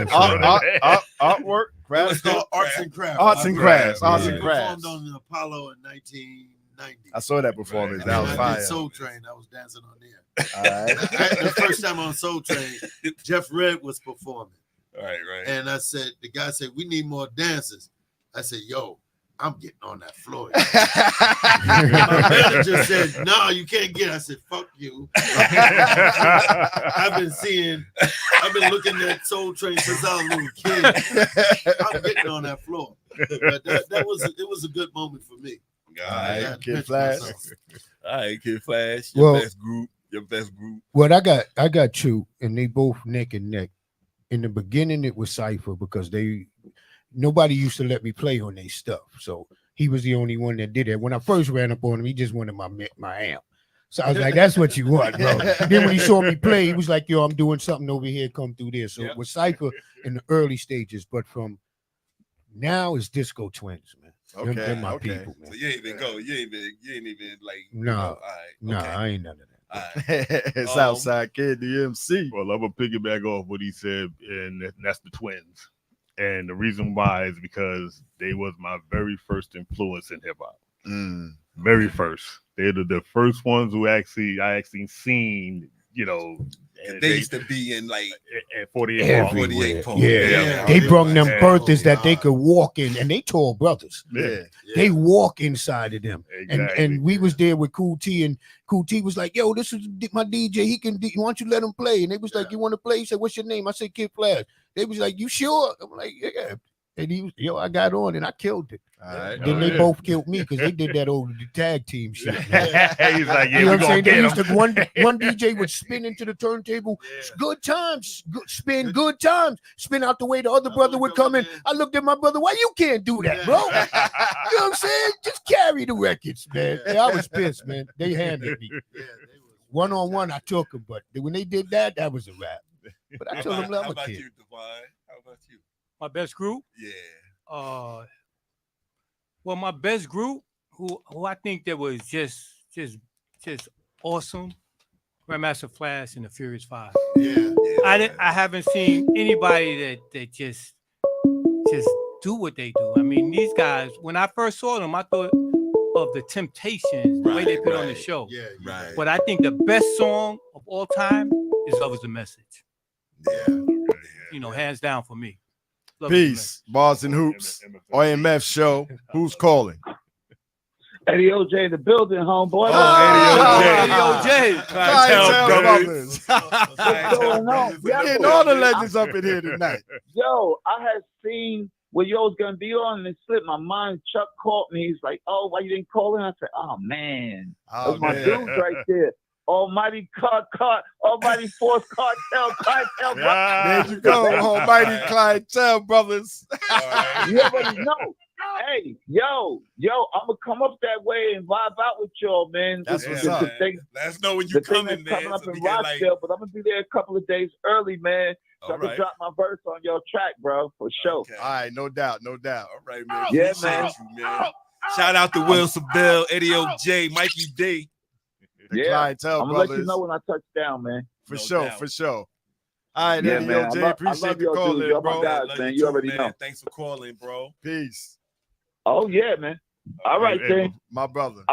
S1: Artwork,
S2: It's
S1: crafts,
S2: called Arts and Crafts.
S1: Arts and crafts, arts
S2: We
S1: and crafts.
S2: performed on the Apollo in 1990.
S1: I saw that performance.
S2: And
S1: That
S2: then
S1: was
S2: I
S1: fire.
S2: did Soul Train. I was dancing on there.
S1: All right.
S2: The first time on Soul Train, Jeff Redd was performing.
S3: Right.
S2: And I said, the guy said, we need more dancers. I said, yo, I'm getting on that floor. My manager said, no, you can't get it. I said, fuck you. I've been looking at Soul Train since I was a little kid. I'm getting on that floor. But it was a good moment for me.
S3: All
S2: I
S3: right,
S2: had to
S1: Kid
S2: pinch
S1: Flash.
S2: myself.
S3: Kid Flash.
S4: Well-
S3: Your best group.
S4: Well, I got two, and they both neck and neck. In the beginning, it was Cipher because nobody used to let me play on their stuff, so he was the only one that did it. When I first ran up on him, he just wanted my amp. So I was like, "That's what you want, bro." Then when he saw me play, he was like, "Yo, I'm doing something over here. Come through there." So it was Cipher in the early stages, but from now it's Disco Twins, man. They're my people, man.
S3: So you ain't even go. You ain't even like.
S4: No.
S3: All right.
S4: Nah,
S3: Okay.
S4: I ain't none of that.
S3: All right.
S1: Southside Kid, the MC.
S5: Well, I'm gonna piggyback off what he said, and that's the Twins. And the reason why is because they was my very first influence in hip hop. Very first. They're the first ones who I actually seen, you know.
S3: They used to be in like
S5: at 48
S4: Everywhere.
S3: 48 Park.
S4: Yeah. They brung them
S5: Yeah.
S4: birthdays that they could walk in, and they tall brothers.
S5: Yeah.
S4: They walk inside of them.
S5: Exactly.
S4: And we was there with Cool T, and Cool T was like, "Yo, this is my DJ. He can. Why don't you let him play?" And they was like, "You want to play?" He said, "What's your name?" I said, "Kid Flash." They was like, "You sure?" I'm like, "Yeah." And he was, I got on and I killed it.
S1: All right.
S4: Then they both killed me because they did that old tag team shit.
S5: He's like, yeah,
S4: You know what
S5: we
S4: I'm
S5: gonna
S4: saying? They
S5: get
S4: used
S5: him.
S4: to one DJ would spin into the turntable. Good times, spin good times, spin out the way the other brother would come in. I looked at my brother. Why you can't do that, bro? You know what I'm saying? Just carry the records, man. Yeah, I was pissed, man. They handled me. One on one, I took them, but when they did that, that was a wrap. But I told them,
S3: How
S4: I'm a
S3: about
S4: kid.
S3: you, Devon? How about you?
S6: My best group.
S3: Yeah.
S6: Well, my best group, who I think that was just awesome, Grandmaster Flash and the Furious Five.
S2: Yeah.
S6: I haven't seen anybody that just do what they do. I mean, these guys. When I first saw them, I thought of the Temptations, the way they put on the show.
S2: Yeah.
S3: Right.
S6: But I think the best song of all time is "Love Is the Message." You know, hands down for me. Love Is the
S1: Peace. Bars and Hoops. OMF show. Who's calling?
S8: Eddie OJ in the building, homeboy.
S1: Oh,
S6: Eddie OJ.
S1: Clientele brothers.
S8: What's going on?
S1: We're getting all the legends up in here tonight.
S8: Yo, I had seen what yo was gonna be on, and it slipped my mind. Chuck called me. He's like, "Oh, why you didn't call in?" I said, "Oh man,
S1: Oh,
S8: that's my
S1: man.
S8: dudes right there. Almighty Almighty Force Clientele.
S1: There you go, almighty clientele brothers.
S8: You already know.
S9: Hey, yo, I'm gonna come up that way and vibe out with y'all, man.
S1: That's what's up.
S3: Let us know when
S9: The
S3: you
S9: thing
S3: coming,
S9: that's
S3: man.
S9: coming up
S3: So
S9: in
S3: we get,
S9: Rockdale, but I'm gonna be there a couple of days early, man. So
S3: all
S9: I can
S3: right.
S9: drop my verse on your track, bro, for sure.
S3: Okay.
S1: All right, no doubt.
S3: All right, man.
S9: Yeah,
S3: Appreciate
S9: man.
S3: you, man. Shout out to Will Seville, Eddie O.J., Mikey D.
S1: The
S9: Yeah,
S1: clientele
S9: I'm gonna let
S1: brothers.
S9: you know when I touch down, man.
S1: For
S3: No
S1: sure,
S3: doubt.
S1: for sure. All right,
S9: Yeah,
S1: Eddie
S9: man.
S1: OJ,
S9: I
S1: appreciate
S9: love
S1: the
S9: y'all,
S1: call
S9: dudes.
S1: in,
S9: Y'all
S1: bro.
S9: my guys,
S3: Love
S9: man.
S3: you
S9: You
S3: too,
S9: already
S3: man.
S9: know.
S3: Thanks for calling, bro.
S1: Peace.
S9: Oh yeah, man. All right, then.
S1: My brother.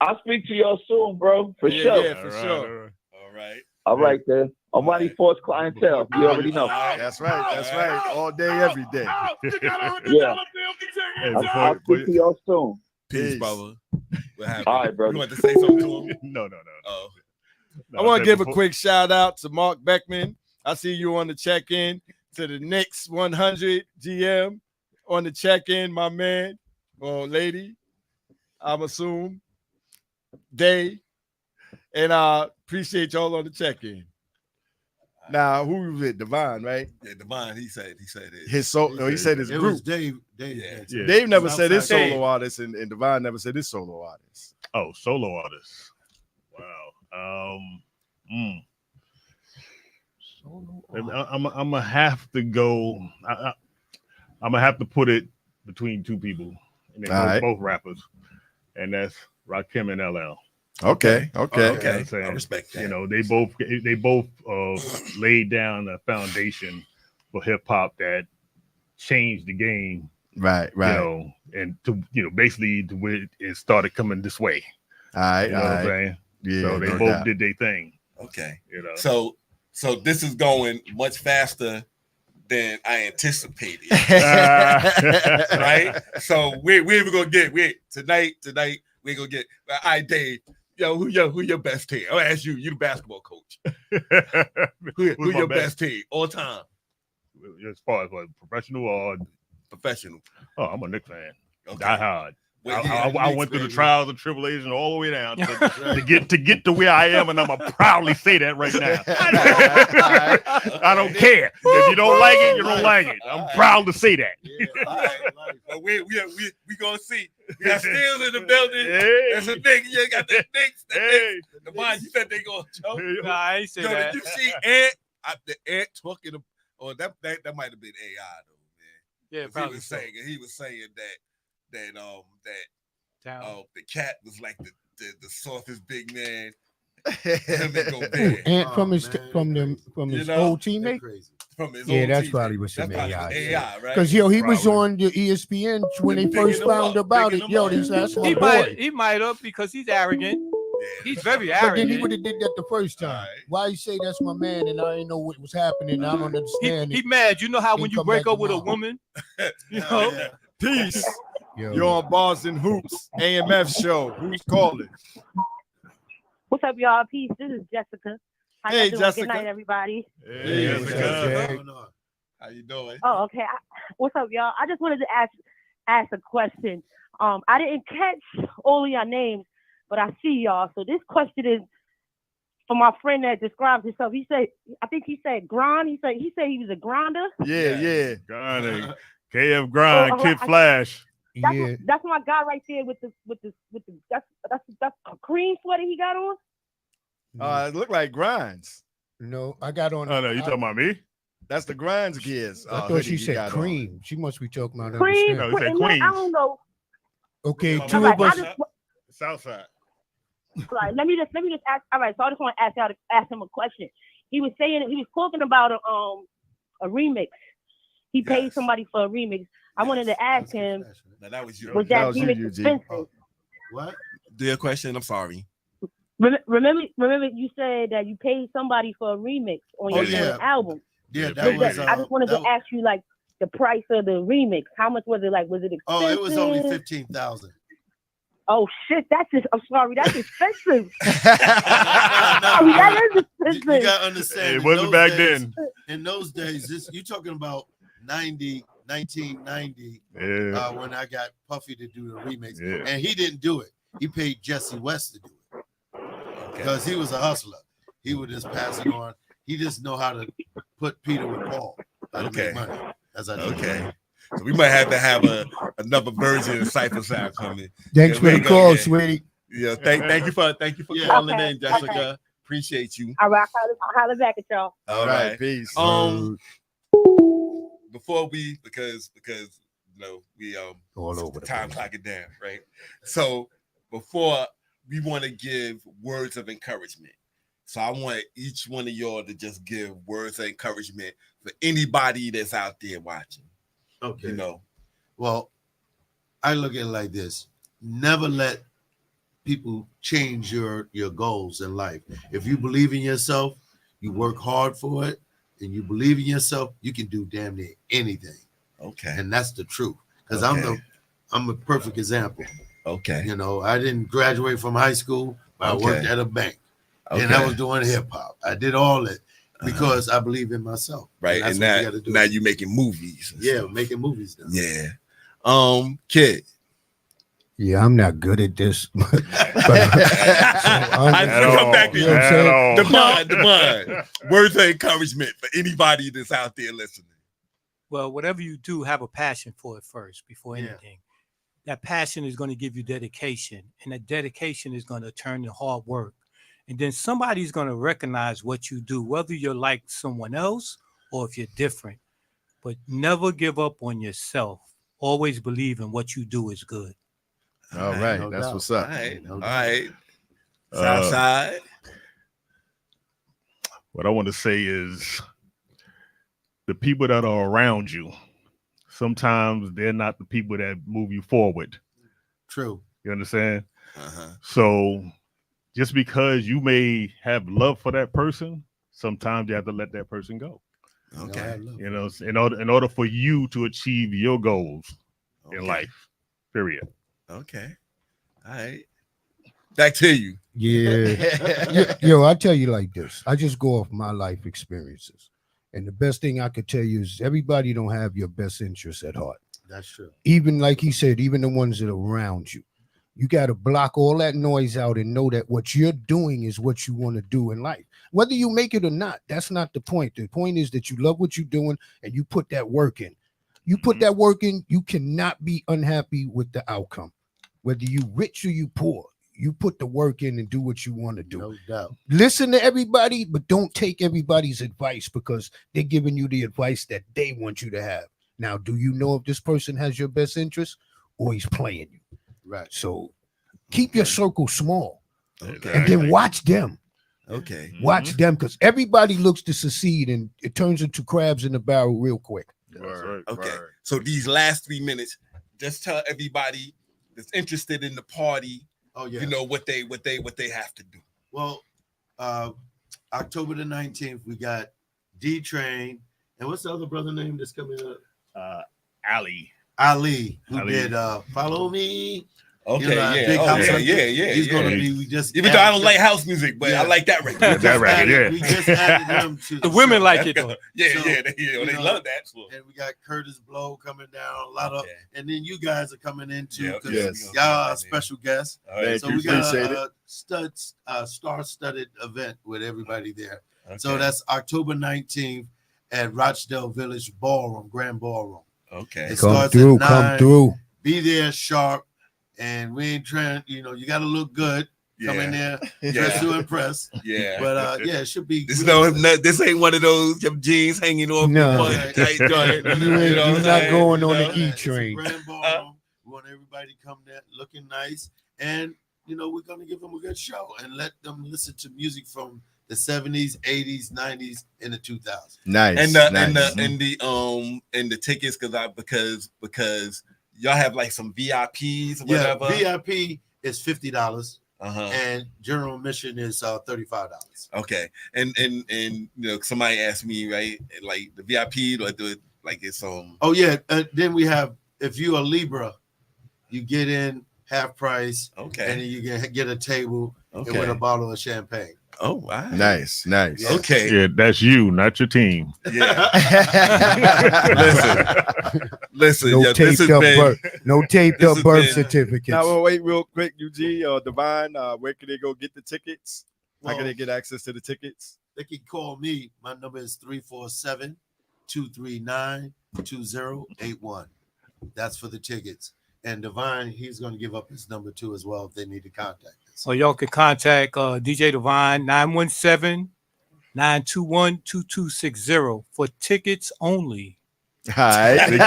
S9: I'll speak to y'all soon, bro. For
S1: Yeah,
S9: sure.
S1: yeah, for sure.
S3: All right.
S9: All right, then. Almighty
S3: right.
S9: Force clientele. You already know.
S1: That's right. That's right. All day, every day.
S9: Yeah.
S5: Hey,
S9: I'll speak to y'all soon.
S3: Peace,
S1: Peace.
S3: brother. What happened?
S9: All right, brother.
S3: You want to say something to him?
S5: No.
S3: Oh.
S1: I want to give a quick shout out to Mark Beckman. I see you on the check-in. To the Knicks 100 GM on the check-in, my man or lady, I'm assuming. They. And I appreciate y'all on the check-in. Now, who was it? Divine, right?
S3: Yeah, Divine, he said it.
S1: He said his
S2: It
S1: group.
S2: was Dave.
S5: Yeah.
S1: Dave never said his
S2: Southside.
S1: solo artist, and Divine never said his solo artist.
S5: Oh, solo artists. Wow. I'm gonna have to go. I'm gonna have to put it between two people, and they're both rappers, and that's Rakim and LL.
S1: Okay.
S3: Okay. I respect that.
S5: You know, they both laid down a foundation for hip hop that changed the game.
S1: Right.
S5: You know, and basically the way it started coming this way.
S1: All right.
S5: You know what I'm saying?
S1: Yeah.
S5: So they both did their thing.
S3: Okay.
S5: You know.
S3: So this is going much faster than I anticipated. Right? So we're gonna get tonight we're gonna get all right, Dave. Yo, who your best team? I'll ask you the basketball coach. who your best team all time?
S5: As far as what, professional or
S3: professional?
S5: Oh, I'm a Knicks fan.
S3: Okay.
S5: Die hard.
S3: Well,
S5: I went through the trials and tribulations all the way down to get to where I am, and I'm gonna proudly say that right now. I don't care if you don't like it, you don't like it. I'm proud to say that.
S3: Well, we gonna see. We got Steels in the building. There's a nigga. You got the Knicks. The mind you said they gonna choke.
S6: Nah, I ain't say that.
S3: Did you see Ant? The Ant talking? Or that might have been AI though, man.
S6: Yeah, probably.
S3: He was saying that the cat was like the softest big man.
S4: And from his old teammate.
S3: From his
S4: yeah,
S3: old
S4: that's
S3: teammate.
S4: probably was some
S3: AI,
S4: AI,
S3: right?
S4: Because he was on the ESPN when they first found about it. That's my boy.
S6: He might have because he's arrogant.
S3: Yeah.
S6: He's very
S4: But
S6: arrogant.
S4: then he would have did that the first time. Why you say that's my man and I didn't know what was happening? I don't understand.
S6: He mad. You know how when you break up with a
S4: tomorrow.
S6: woman, you know.
S1: Peace.
S4: Yo.
S1: You're on Bars and Hoops AMF show. Who's calling?
S10: What's up, y'all? Peace. This is Jessica. How
S1: Hey,
S10: y'all doing?
S1: Jessica.
S10: Good night, everybody.
S1: Hey, Jessica.
S3: How you doing?
S10: Oh, okay. What's up, y'all? I just wanted to ask a question. I didn't catch all of your names, but I see y'all. So this question is for my friend that describes himself. He said, I think he said grind. He said he was a grinder.
S1: Yeah.
S5: Grinding. KF Grind, Kid Flash.
S10: That's my guy right there with the that's a cream sweater he got on.
S1: It looked like Grinds.
S4: No, I got on.
S5: Oh no, you talking about me?
S1: That's the Grinds gears.
S4: I thought she said cream. On. She must be talking about
S10: cream.
S5: No, he said Queens.
S10: I don't know.
S4: Okay, two of us.
S5: Southside.
S10: Right. Let me just ask. All right. So I just want to ask him a question. He was talking about a remix. He paid somebody for a remix. I wanted to ask him.
S3: No, that was you.
S10: Was that remix expensive?
S2: What?
S3: Do your question. I'm sorry.
S10: Remember, you said that you paid somebody for a remix on your album.
S2: Yeah, that was.
S10: I just wanted to ask you like the price of the remix. How much was it? Like, was it expensive?
S2: Oh, it was only 15,000.
S10: Oh shit, I'm sorry, that's expensive. That is expensive.
S2: You gotta understand.
S5: It wasn't back then.
S2: In those days, you're talking about 1990, when I got Puffy to do the remix, and he didn't do it. He paid Jesse West to do it because he was a hustler. He would just pass it on. He just know how to put Peter with Paul. How to make money. As I do.
S3: Okay. So we might have to have another version of Cipher Sound coming.
S4: Thanks for the call, sweetie.
S3: Yeah, thank you for calling in, Jessica.
S10: Okay.
S3: Appreciate you.
S10: All right, I'll holler back at y'all.
S3: All right,
S1: peace.
S3: Before we because we
S4: all over the
S3: time clocking down, right? So before we want to give words of encouragement. So I want each one of y'all to just give words of encouragement for anybody that's out there watching.
S2: Okay.
S3: You know.
S2: Well, I look at it like this. Never let people change your goals in life. If you believe in yourself, you work hard for it, and you believe in yourself, you can do damn near anything.
S3: Okay.
S2: And that's the truth. Because
S3: Okay.
S2: I'm a perfect example.
S3: Okay.
S2: You know, I didn't graduate from high school, but
S3: Okay.
S2: I worked at a bank.
S3: Okay.
S2: And I was doing hip hop. I did all it because I believe in myself.
S3: Right.
S2: And
S3: And
S2: that's what you gotta do.
S3: now you're making movies. and
S2: Yeah,
S3: stuff.
S2: making movies now.
S3: Yeah. Kid.
S4: Yeah, I'm not good at this. But,
S3: I come back to you.
S4: know what I'm saying?
S3: Devon. Words of encouragement for anybody that's out there listening.
S6: Well, whatever you do, have a passion for it first before anything. That passion is going to give you dedication, and that dedication is going to turn to hard work. And then somebody's going to recognize what you do, whether you're like someone else or if you're different. But never give up on yourself. Always believe in what you do is good.
S1: All right, that's what's up.
S3: All right. Southside.
S5: What I want to say is the people that are around you, sometimes they're not the people that move you forward.
S2: True.
S5: You understand? So just because you may have love for that person, sometimes you have to let that person go.
S3: Okay.
S5: You know, in order for you to achieve your goals in life. Period.
S3: Okay. All right. Back to you.
S4: Yeah. Yo, I tell you like this. I just go off my life experiences. And the best thing I could tell you is everybody don't have your best interests at heart.
S2: That's true.
S4: Even like he said, even the ones that are around you. You got to block all that noise out and know that what you're doing is what you want to do in life. Whether you make it or not, that's not the point. The point is that you love what you're doing and you put that work in. You put that work in, you cannot be unhappy with the outcome. Whether you rich or you poor, you put the work in and do what you want to do.
S2: No doubt.
S4: Listen to everybody, but don't take everybody's advice because they're giving you the advice that they want you to have. Now, do you know if this person has your best interest or he's playing you?
S2: Right.
S4: So keep your circle small.
S3: Okay.
S4: And then watch them.
S3: Okay.
S4: Watch them because everybody looks to succeed and it turns into crabs in the barrel real quick.
S3: Okay. So these last 3 minutes, just tell everybody that's interested in the party, you know, what they have to do.
S2: Well, October the 19th, we got D-Train. And what's the other brother name that's coming up? Ali, who did Follow Me.
S3: Okay,
S2: You know,
S3: yeah.
S2: Big
S3: Oh,
S2: House
S3: yeah,
S2: Hunter.
S3: yeah.
S2: He's gonna be. We just
S3: even though I don't like house music, but I like that record.
S2: We just added him to
S6: The women like it though.
S3: Yeah,
S2: So,
S3: they love that.
S2: And we got Curtis Blow coming down, a lot of, and then you guys are coming in too, because
S1: Yes.
S2: y'all are special guests.
S1: Thank
S2: So
S1: you.
S2: we got
S1: Appreciate
S2: a star-studded event with everybody there.
S3: Okay.
S2: So that's October 19th at Rochdale Village Ballroom, Grand Ballroom.
S3: Okay.
S2: It
S4: Come
S2: starts
S4: through,
S2: at 9.
S4: come through.
S2: Be there sharp, and we ain't trying. You know, you got to look good. Come in there, dress to impress.
S3: Yeah.
S2: But it should be.
S3: This ain't one of those jeans hanging off.
S4: No.
S3: The tight joint.
S4: You're
S3: what I'm
S4: not
S3: saying?
S4: going on
S3: You
S4: the
S3: know?
S4: E train.
S2: Grand Ballroom. We want everybody to come there looking nice, and you know we're gonna give them a good show and let them listen to music from the 70s, 80s, 90s, and the 2000s.
S1: Nice.
S3: And the tickets because y'all have like some VIPs or whatever.
S2: VIP is $50, and general admission is $35.
S3: Okay, and you know somebody asked me right like the VIP like it's
S2: Oh yeah, then we have if you're a Libra, you get in half price.
S3: Okay,
S2: and then you can get a table and
S3: Okay.
S2: with a bottle of champagne.
S3: Oh wow,
S1: Nice.
S3: Okay,
S5: Yeah, that's you, not your team.
S3: yeah. Listen.
S4: No
S3: Yo, this
S4: taped
S3: has
S4: up
S3: been-
S4: birth
S3: has
S4: birth
S3: been-
S4: certificates.
S1: Now, we'll wait real quick, Eugene or Divine. Where can they go get the tickets? How can
S2: Well,
S1: they get access to the tickets?
S2: They can call me. My number is 347-239-2081. That's for the tickets. And Divine, he's going to give up his number too as well if they need to contact us.
S6: So y'all can contact DJ Divine 917-921-2260 for tickets only.
S1: All right.
S5: Only.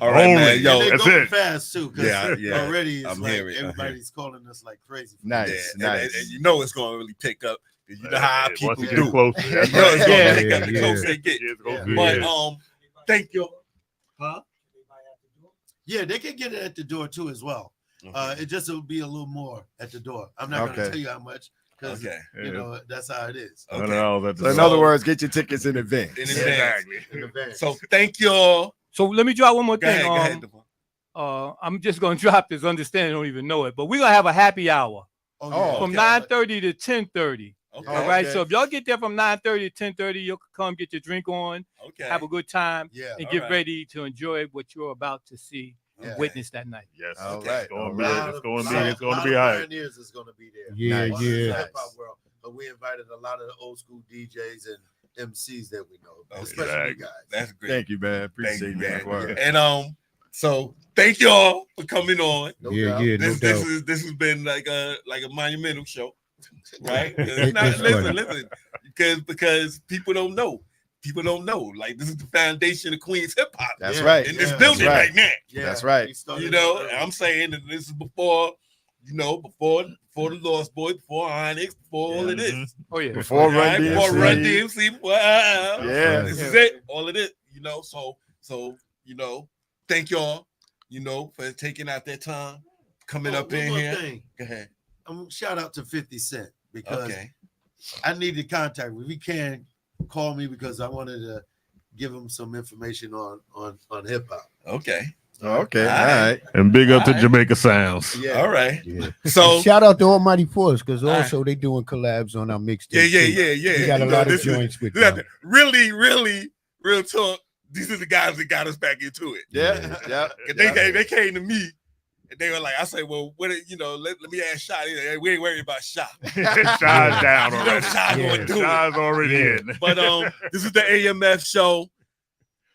S3: All right, man. Yo,
S2: And they
S5: that's
S2: going
S5: it.
S2: fast too.
S3: Yeah, yeah.
S2: Already it's
S3: I'm
S2: like
S3: hearing it.
S2: everybody's calling us like crazy.
S1: Nice,
S3: yeah,
S1: nice.
S3: and you know it's going to really pick up. You know how people
S5: Once it
S3: do.
S5: gets closer.
S3: You
S5: That's
S3: know it's
S5: right.
S3: going
S6: Yeah,
S3: to pick up the
S4: yeah.
S3: closer they get.
S5: It's gonna be
S3: But
S5: it.
S3: thank you. Huh?
S2: Yeah, they can get it at the door too as well. It just will be a little more at the door. I'm not going to
S1: Okay.
S2: tell you how much because
S3: Okay.
S2: you know that's how it is.
S3: Okay.
S1: So in other words, get your tickets in advance.
S3: In advance.
S5: Exactly.
S2: In advance.
S3: So thank y'all.
S6: So let me drop one more
S3: Go
S6: thing.
S3: ahead, Devon.
S6: I'm just gonna drop this. Understand? I don't even know it, but we're gonna have a happy hour
S1: Oh,
S6: from
S3: okay.
S6: 9:30 to 10:30.
S3: Okay.
S6: All right.
S1: okay.
S6: So if y'all get there from 9:30 to 10:30, you can come get your drink on,
S3: Okay.
S6: have a good time,
S2: Yeah.
S6: and
S3: all
S6: get
S3: right.
S6: ready to enjoy what you're about to see and
S2: Yeah.
S6: witness that night.
S5: Yes.
S1: All
S5: It's
S1: right.
S5: gonna
S1: All
S5: be.
S1: right.
S5: It's gonna be.
S2: Lot
S5: It's gonna
S2: of
S5: be all right.
S2: pioneers is going to be there.
S4: Yeah,
S1: Nice.
S2: In the
S4: yeah.
S2: hip hop world, but we invited a lot of the old school DJs and MCs that we know, especially you
S5: Exactly.
S2: guys.
S3: That's great.
S1: Thank you, man.
S3: Thank
S1: Appreciate
S3: you,
S1: you,
S3: man.
S1: Word.
S3: And so thank y'all for coming on.
S2: No
S4: Yeah,
S2: doubt.
S4: yeah, no doubt.
S3: This has been like a monumental show, right?
S4: It's funny.
S3: Listen, because people don't know. People don't know. Like this is the foundation of Queens hip hop
S1: That's
S2: Yeah.
S1: right.
S3: in this
S2: Yeah.
S3: building
S1: That's right.
S3: right now.
S2: Yeah,
S1: That's right.
S2: we started
S3: You know,
S2: early.
S3: I'm saying that this is before the Lost Boys, before Onyx, before all of this.
S6: Oh yeah.
S1: Before Run
S3: Right? Before
S1: DMC.
S3: Run DMC, before
S1: Yeah.
S3: this is it. All of it, you know. So thank y'all, for taking out their time, coming up
S2: one
S3: in
S2: more
S3: here.
S2: thing.
S3: Go ahead.
S2: Shout out to 50 Cent because
S3: Okay.
S2: I need to contact me. We can't call me because I wanted to give him some information on hip hop.
S3: Okay.
S1: Okay. All
S3: All right.
S1: right.
S5: And big up to
S3: All right.
S5: Jamaica Sounds.
S2: Yeah.
S3: All right.
S4: Yeah.
S3: So
S4: Shout out to Almighty Force because
S3: All right.
S4: also they doing collabs on our mixtape.
S3: yeah.
S4: We got a
S3: You know,
S4: lot of
S3: this is-
S4: joints with
S3: this is-
S4: them.
S3: really, real talk. These are the guys that got us back into it.
S1: Yeah. Yeah.
S3: 'Cause they came to me and they were like, I say, well, what let me ask Shy. Hey, we ain't worried about Shy.
S5: Shy's down
S3: You know
S5: already.
S3: Shy
S4: Yeah.
S3: gonna do it.
S5: Shy's already
S4: Yeah.
S5: in.
S3: But this is the AMF show.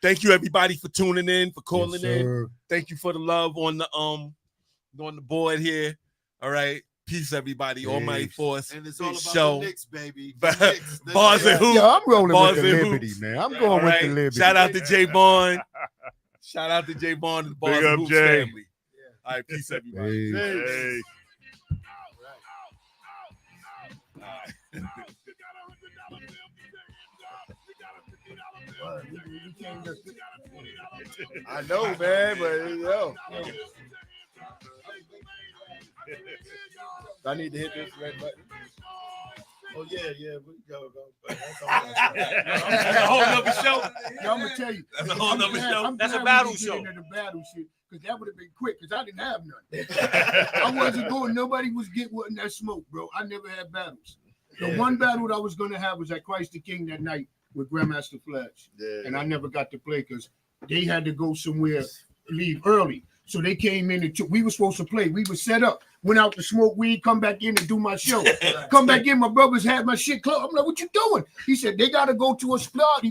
S3: Thank you everybody for tuning in, for calling
S4: Yes,
S3: in.
S4: sir.
S3: Thank you for the love on the board here. All right. Peace, everybody. Almighty
S4: Peace.
S3: Force.
S2: And it's all about
S3: Show.
S2: the Knicks, baby.
S3: Ba-
S2: The Knicks. The
S3: Bars
S2: Knicks.
S3: and hoops.
S4: Yo, I'm rolling
S3: Bars
S4: with the
S3: and
S4: Liberty,
S3: hoops.
S4: man. I'm
S3: All
S4: going with
S3: right.
S4: the Liberty.
S3: Shout out to J Bond. Shout out to J Bond and the Bars
S5: Big
S3: and
S5: up,
S3: Hoops
S5: Jay.
S3: family. All right, peace, everybody.
S4: Peace.
S5: Hey.
S1: I know, man, but I need to hit this red button.
S2: Oh yeah, we go. But that's all
S3: That's a whole nother show.
S4: Yo, I'm gonna tell you.
S3: That's a whole nother show.
S6: That's a battle show.
S4: The battle shit, because that would have been quick, because I didn't have none. I wasn't going. Nobody was getting that smoke, bro. I never had battles. The one battle that I was gonna have was at Christ the King that night with Grandmaster Flash, and I never got to play because they had to go somewhere, leave early. So they came in and we were supposed to play. We were set up, went out to smoke weed, come back in and do my show. Come back in, my brothers had my shit closed. I'm like, what you doing? He said, they got to go to a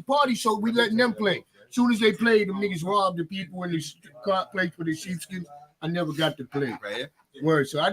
S4: party, so we letting them play. Soon as they played, them niggas robbed the people in the place for the sheepskins. I never got to play.
S3: Right here.
S4: Word. So I